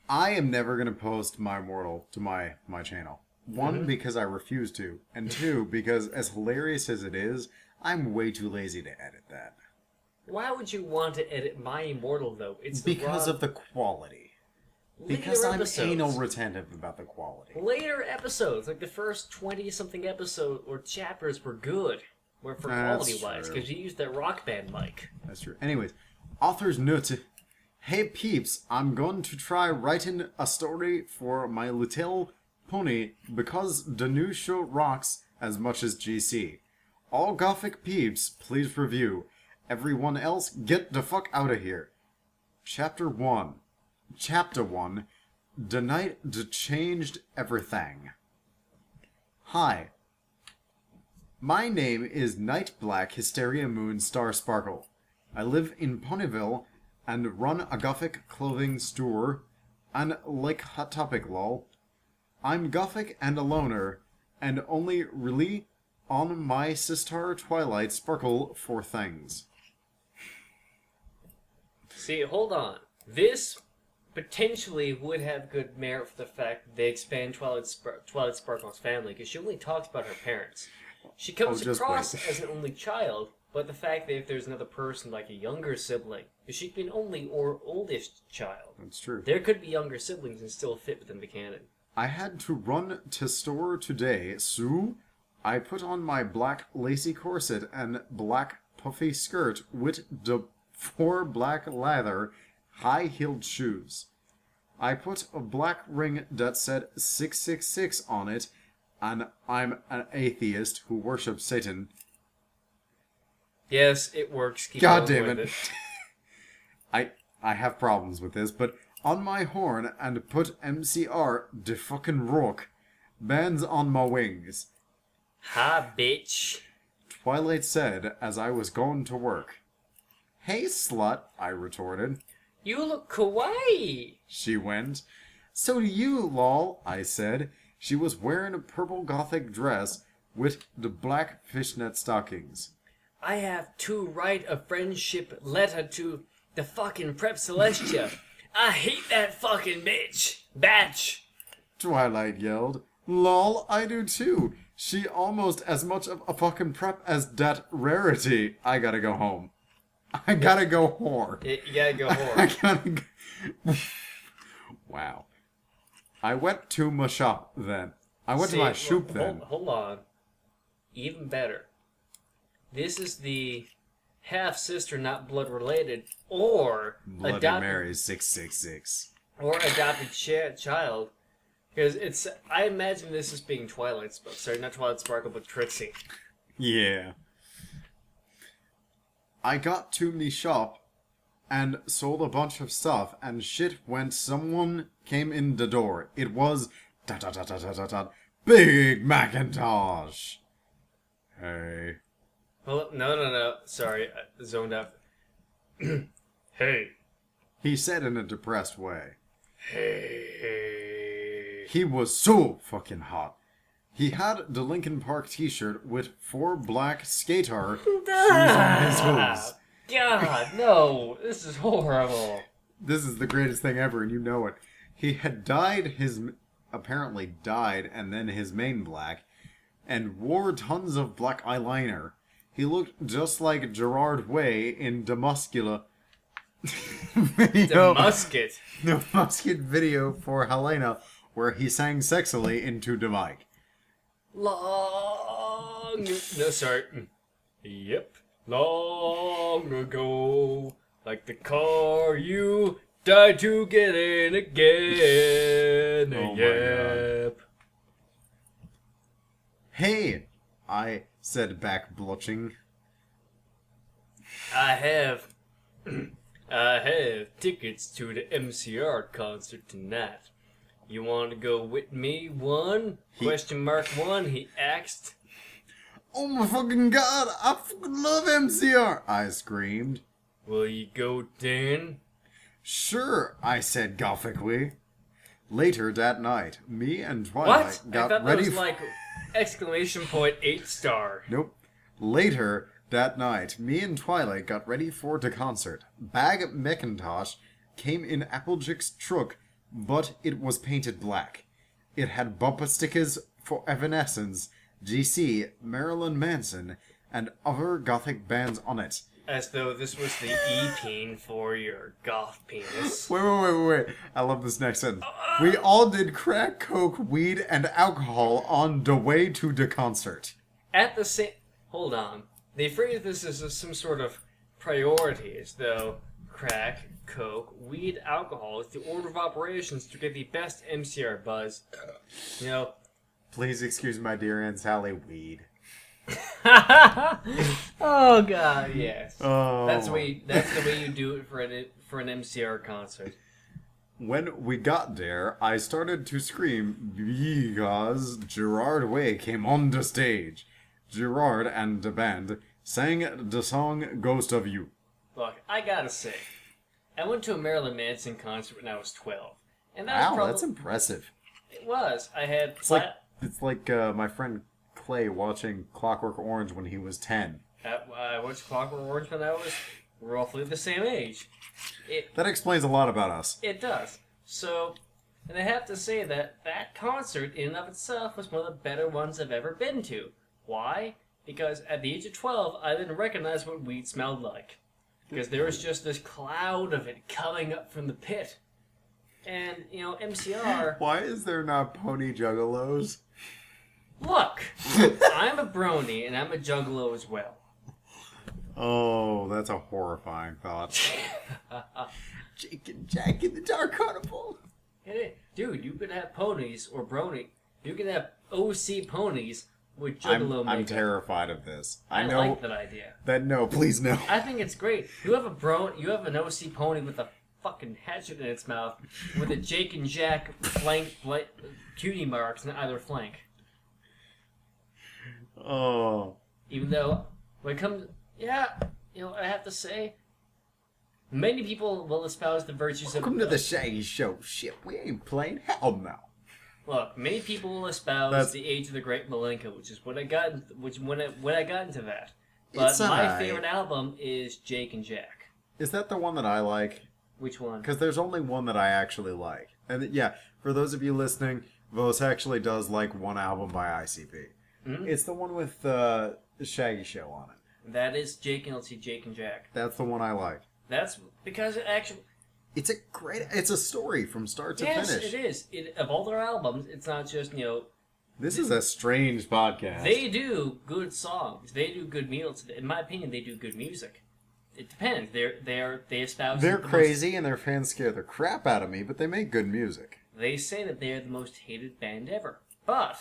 I am never going to post My Immortal to my channel. One, because I refuse to. And two, because as hilarious as it is, I'm way too lazy to edit that. Why would you want to edit My Immortal, though? It's because of the quality. Because I'm anal retentive about the quality. Later episodes, like the first 20-something episode or chapters were good. For quality-wise, because you used that Rock Band mic. That's true. Anyways, author's note. Hey peeps, I'm going to try writing a story for My Little Pony because the new show rocks as much as GC. All Gothic peeps, please review. Everyone else, get the fuck out of here. Chapter 1. The Night That Changed Everything. Hi. My name is Night Black Hysteria Moon Star Sparkle. I live in Ponyville and run a Gothic clothing store and like Hot Topic lol. I'm Gothic and a loner and only really on my sister Twilight Sparkle for things. See, hold on. This potentially would have good merit for the fact that they expand Twilight Sparkle's family, because she only talks about her parents. She comes across as an only child, but the fact that if there's another person, like a younger sibling, because she could be an only or oldest child. That's true. There could be younger siblings and still fit within the canon. I had to run to store today, so I put on my black lacy corset and black puffy skirt with the 4 black leather high-heeled shoes. I put a black ring that said 666 on it, and I'm an atheist who worships Satan. Yes, it works. Keep God damn with it. I have problems with this, but on my horn and put MCR de fucking rock. Bands on my wings. Ha, bitch. Twilight said as I was going to work. Hey, slut, I retorted. You look kawaii. She went. So do you, lol, I said. She was wearing a purple gothic dress with the black fishnet stockings. I have to write a friendship letter to the fucking Prep Celestia. I hate that fucking bitch. Batch. Twilight yelled. Lol, I do too. She almost as much of a fucking prep as that Rarity. I gotta go home. I gotta go whore. You gotta go I whore. gotta go. Wow. I went to my shop then. I went to my shoop then. Hold on. Even better. This is the half-sister, not blood-related, or Bloody adopted, Mary 666. or adopted child. Because it's, I imagine this as being Twilight Sparkle. Sorry, not Twilight Sparkle, but Trixie. Yeah. I got to me shop and sold a bunch of stuff and shit when someone came in the door. It was Big Macintosh. Hey. Well, no. Sorry, I zoned out. Hey. He said in a depressed way. Hey. He was so fucking hot. He had the Linkin Park t-shirt with 4 black skater shoes on his hooves. God, no. This is horrible. This is the greatest thing ever, and you know it. He had apparently dyed and then his mane black, and wore tons of black eyeliner. He looked just like Gerard Way in the Muscula video. The musket. The Musket video for Helena, where he sang sexily into the mic. Long... No, sorry. Yep. Long ago, like the car you died to get in again. Oh my Yep. Hey, I said back blushing. I have tickets to the MCR concert tonight. You want to go with me? Question mark one, he asked. Oh my fucking god, I fucking love MCR, I screamed. Will you go, Dan? Sure, I said gothically. Later that night, me and Twilight What? I got thought that ready was like exclamation point 8-star. Nope. Later that night, me and Twilight got ready for the concert. Bag Macintosh came in Applejack's truck, but it was painted black. It had bumper stickers for Evanescence, GC, Marilyn Manson, and other gothic bands on it. As though this was the E-peen for your goth penis. Wait. I love this next sentence. We all did crack, coke, weed, and alcohol on the way to the concert. At the same... Hold on. They phrase this as some sort of priorities, though. Crack, coke, weed, alcohol is the order of operations to get the best MCR buzz. You know... Please excuse my dear Aunt Sally, weed. Oh god, yes. Oh. That's the way you do it for an MCR concert. When we got there, I started to scream because Gerard Way came on the stage. Gerard and the band sang the song Ghost of You. Look, I gotta say, I went to a Marilyn Manson concert when I was 12. And that was probably, that's impressive. It was. I had... It's like my friend Clay watching Clockwork Orange when he was 10. I watched Clockwork Orange when I was roughly the same age. That explains a lot about us. It does. So, and I have to say that concert in and of itself was one of the better ones I've ever been to. Why? Because at the age of 12, I didn't recognize what weed smelled like. Because there was just this cloud of it coming up from the pit. And, you know, MCR... Why is there not pony juggalos? Look! I'm a brony, and I'm a juggalo as well. Oh, that's a horrifying thought. Jake and Jack in the Dark Carnival. Dude, you can have ponies, or brony. You can have OC ponies with juggalo makeup. I'm terrified of this. I know like that idea. No, please no. I think it's great. You have an OC pony with a fucking hatchet in its mouth, with a Jake and Jack cutie marks on either flank. Oh. Even though, when it comes... Yeah, you know, I have to say, Many people will espouse the virtues of... Welcome to the Shaggy Show. Shit, we ain't playing. Hell no. Look, many people will espouse the Age of the Great Malenko, which is when I got into that. But my favorite album is Jake and Jack. Is that the one that I like? Which one? Because there's only one that I actually like. And yeah, for those of you listening, Voz actually does like one album by ICP. Mm-hmm. It's the one with the Shaggy Show on it. That is Jake and Jack. That's the one I like. That's because it actually... It's a story from start to finish. Yes, it is. Of all their albums, it's not just, This is a strange podcast. They do good songs. They do good music. In my opinion, they do good music. It depends. They espouse... They're crazy and their fans scare the crap out of me, but they make good music. They say that they're the most hated band ever. But,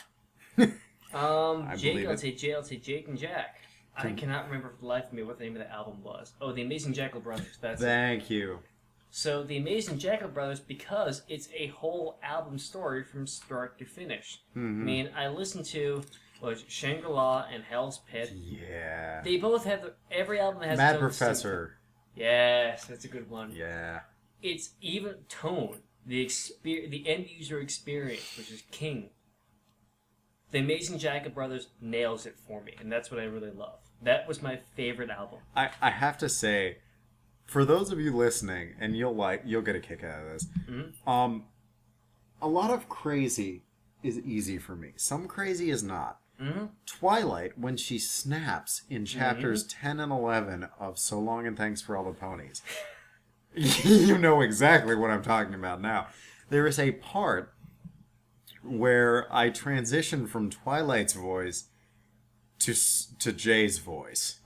I'll say Jake and Jack. I cannot remember for the life of me what the name of the album was. Oh, The Amazing Jackal Brothers. Thank you. So, The Amazing Jackal Brothers, because it's a whole album story from start to finish. Mm-hmm. I mean, I listened to Shangri-La and Hell's Pit. Yeah. They both have... Every album has Mad its own Professor. Yes, that's a good one. Yeah. It's even tone. The end user experience, which is king. The Amazing Jackal Brothers nails it for me, and that's what I really love. That was my favorite album. I have to say, for those of you listening, and you'll get a kick out of this. Mm-hmm. A lot of crazy is easy for me. Some crazy is not. Mm-hmm. Twilight, when she snaps in chapters 10 and 11 of So Long and Thanks for All the Ponies, you know exactly what I'm talking about now. There is a part where I transition from Twilight's voice to Jay's voice.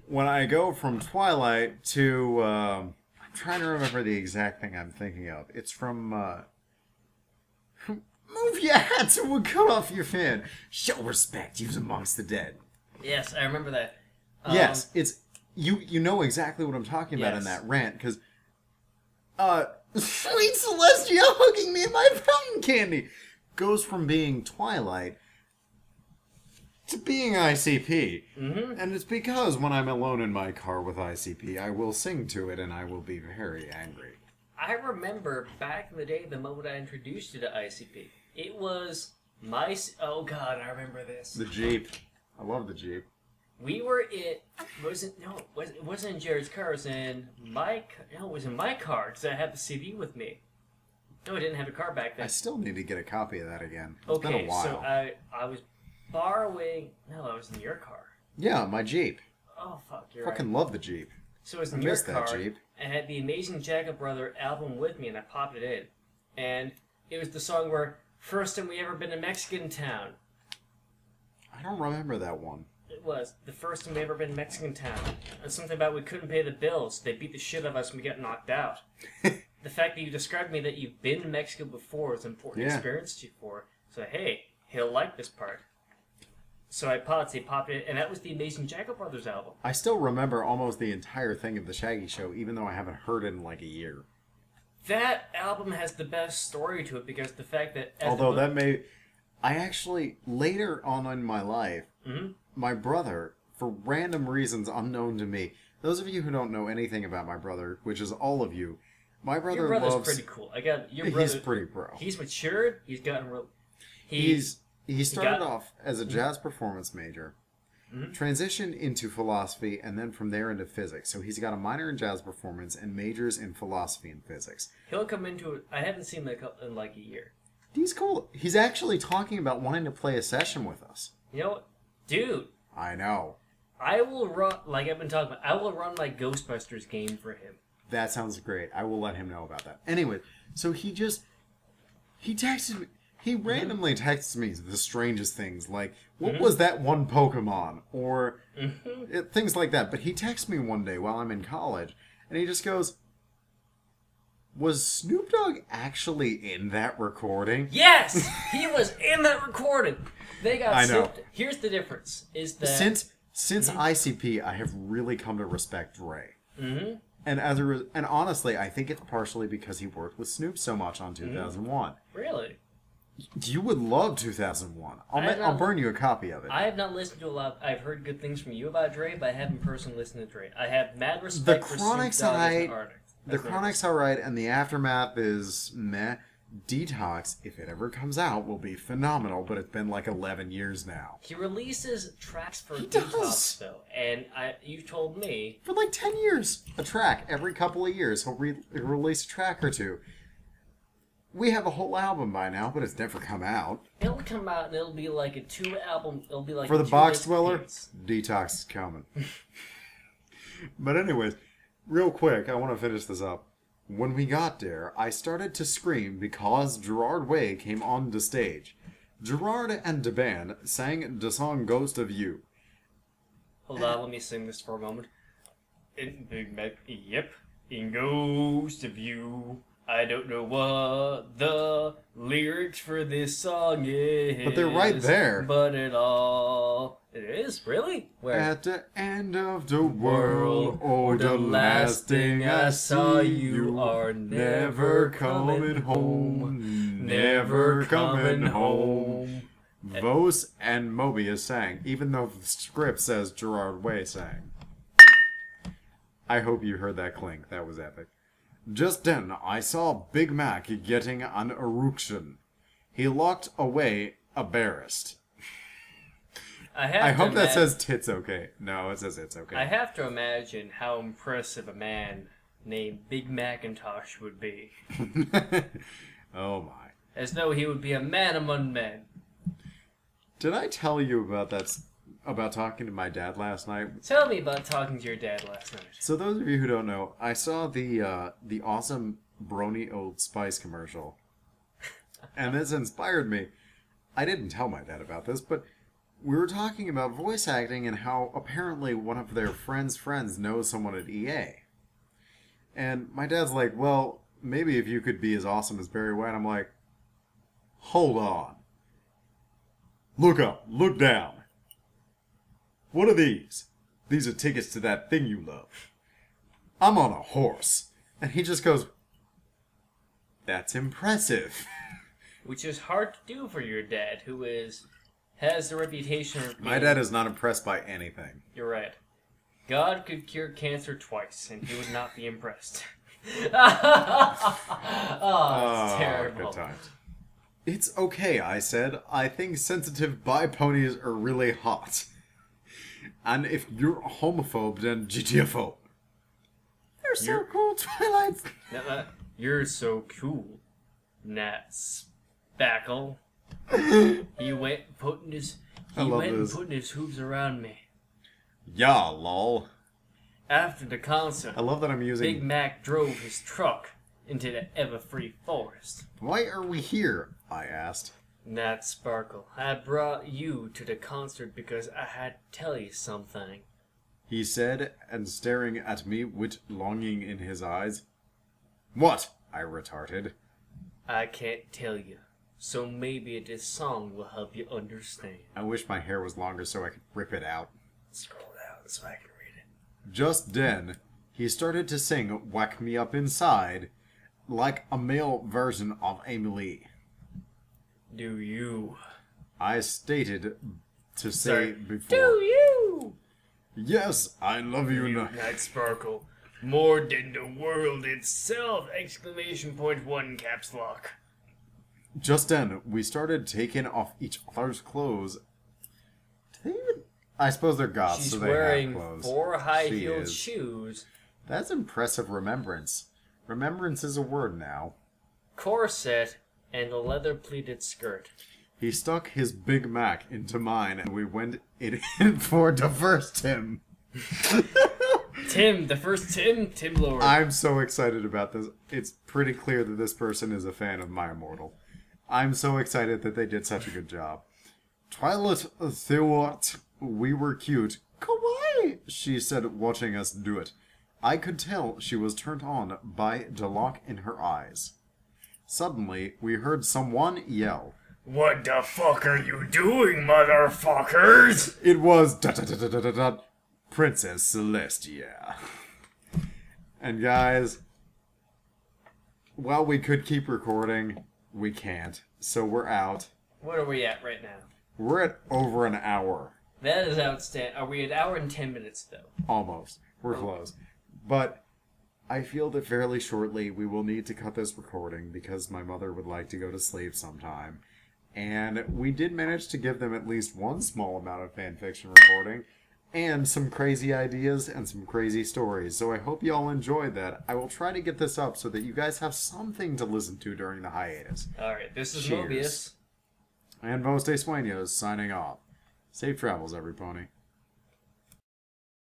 When I go from Twilight to... I'm trying to remember the exact thing I'm thinking of. It's from... Move your hat or we'll cut off your fin. Show respect, you's amongst the dead. Yes, I remember that. Yes, it's... You know exactly what I'm talking about in that rant, because... Sweet Celestia hugging me in my fountain candy goes from being Twilight to being ICP. Mm-hmm. And it's because when I'm alone in my car with ICP, I will sing to it and I will be very angry. I remember back in the day, the moment I introduced you to ICP. It was my... Oh god, I remember this. The Jeep. I love the Jeep. We were it wasn't in Jared's car. It was in my car because I had the CD with me. No, I didn't have a car back then. I still need to get a copy of that again. It's been a while. So I was borrowing. No, I was in your car. Yeah, my Jeep. Oh fuck, you're fucking love the Jeep. So I was in your car. That Jeep. I had the Amazing Jackal Brother album with me, and I popped it in, and it was the song where first time we ever been to Mexican town. I don't remember that one. It was the first time we ever been to Mexican town. And something about we couldn't pay the bills. They beat the shit out of us and we got knocked out. The fact that you described me that you've been to Mexico before is an important experience to you for. So, hey, he'll like this part. So I popped it, and that was the Amazing Jackal Brothers album. I still remember almost the entire thing of the Shaggy Show, even though I haven't heard it in like a year. That album has the best story to it because the fact that... I actually, later on in my life, my brother, for random reasons unknown to me, those of you who don't know anything about my brother, which is all of you, my brother Your brother's pretty cool. He's pretty pro. He's matured. He's gotten real... He started off as a jazz performance major, transitioned into philosophy, and then from there into physics. So he's got a minor in jazz performance and majors in philosophy and physics. He'll come into it... I haven't seen him in like a year. He's cool. He's actually talking about wanting to play a session with us. You know what? Dude. I know. I will run, like I've been talking about, I will run my Ghostbusters game for him. That sounds great. I will let him know about that. Anyway, so he texted me. He randomly texts me the strangest things, like, what was that one Pokemon? Or things like that. But he texts me one day while I'm in college, and he just goes, was Snoop Dogg actually in that recording? Yes! He was in that recording! They got I know. Here's the difference, is that... Since ICP, I have really come to respect Dre. Mm-hmm. And honestly, I think it's partially because he worked with Snoop so much on 2001. Really? You would love 2001. I'll burn you a copy of it. I have not listened to a lot. I've heard good things from you about Dre, but I haven't personally listened to Dre. I have mad respect for Snoop Dogg as an artist. The Chronic's alright, and the Aftermath is meh. Detox, if it ever comes out, will be phenomenal, but it's been like 11 years now. He releases tracks for He Detox, does. though, and you told me... For like 10 years. A track. Every couple of years, he'll release a track or two. We have a whole album by now, but it's never come out. It'll come out, and it'll be like a 2-album... It'll be like For the two box disc dweller, piece. Detox is coming. But anyways, real quick, I want to finish this up. When we got there, I started to scream because Gerard Way came on the stage. Gerard and the band sang the song Ghost of You. Hold on, let me sing this for a moment. In Big Mac, yep, in Ghost of You. I don't know what the lyrics for this song is. But they're right there. But it is? Really? Where? At the end of the world, oh, the last thing I saw, you are never coming home. Never coming home. Voz and Mobius sang, even though the script says Gerard Way sang. I hope you heard that clink. That was epic. Just then, I saw Big Mac getting an erection. He locked away embarrassed. I hope that says tits okay. No, it says it's okay. I have to imagine how impressive a man named Big Macintosh would be. Oh my. As though he would be a man among men. Did I tell you about about talking to my dad last night? Tell me about talking to your dad last night. So those of you who don't know, I saw the awesome Brony Old Spice commercial. And this inspired me. I didn't tell my dad about this, but we were talking about voice acting and how apparently one of their friends' friends knows someone at EA. And my dad's like, well, maybe if you could be as awesome as Barry White. I'm like, hold on. Look up, look down. What are these? These are tickets to that thing you love. I'm on a horse. And he just goes, that's impressive. Which is hard to do for your dad, who has the reputation of being... My dad is not impressed by anything. You're right. God could cure cancer twice, and he would not be impressed. Oh, it's terrible. Good times. It's okay, I said. I think sensitive bi-ponies are really hot. And if you're a homophobe, then GTFO. They're so cool, Twilight. You're so cool, Nat Spackle. He went putting his hooves around me. Yeah, lol. After the concert, I love that I'm using... Big Mac drove his truck into the ever-free forest. Why are we here? I asked. Nat Sparkle, I brought you to the concert because I had to tell you something. He said, and staring at me with longing in his eyes. What? I retorted. I can't tell you, so maybe this song will help you understand. I wish my hair was longer so I could rip it out. Scroll down so I can read it. Just then, he started to sing Whack Me Up Inside, like a male version of Emily. Do you? I stated to say before. Do you? Yes, I love you. Night Sparkle. More than the world itself! Exclamation point 1 caps lock. Just then, we started taking off each other's clothes. I suppose they're goths, She's so they wearing have clothes. 4 high-heeled shoes. That's impressive remembrance. Remembrance is a word now. Corset and a leather-pleated skirt. He stuck his Big Mac into mine, and we went it in for the first Tim. Tim, the first Tim Lord. I'm so excited about this. It's pretty clear that this person is a fan of My Immortal. I'm so excited that they did such a good job. Twilight thought we were cute. Kawaii, she said, watching us do it. I could tell she was turned on by the lock in her eyes. Suddenly, we heard someone yell. What the fuck are you doing, motherfuckers? It was Princess Celestia. And guys, while we could keep recording, we can't. So we're out. What are we at right now? We're at over an hour. That is outstanding. Are we at an hour and 10 minutes, though? Almost. We're close. But I feel that fairly shortly we will need to cut this recording because my mother would like to go to sleep sometime. And we did manage to give them at least one small amount of fanfiction recording and some crazy ideas and some crazy stories. So I hope you all enjoyed that. I will try to get this up so that you guys have something to listen to during the hiatus. Alright, this is Cheers. Mobius. And Voz de Sueños signing off. Safe travels, every pony.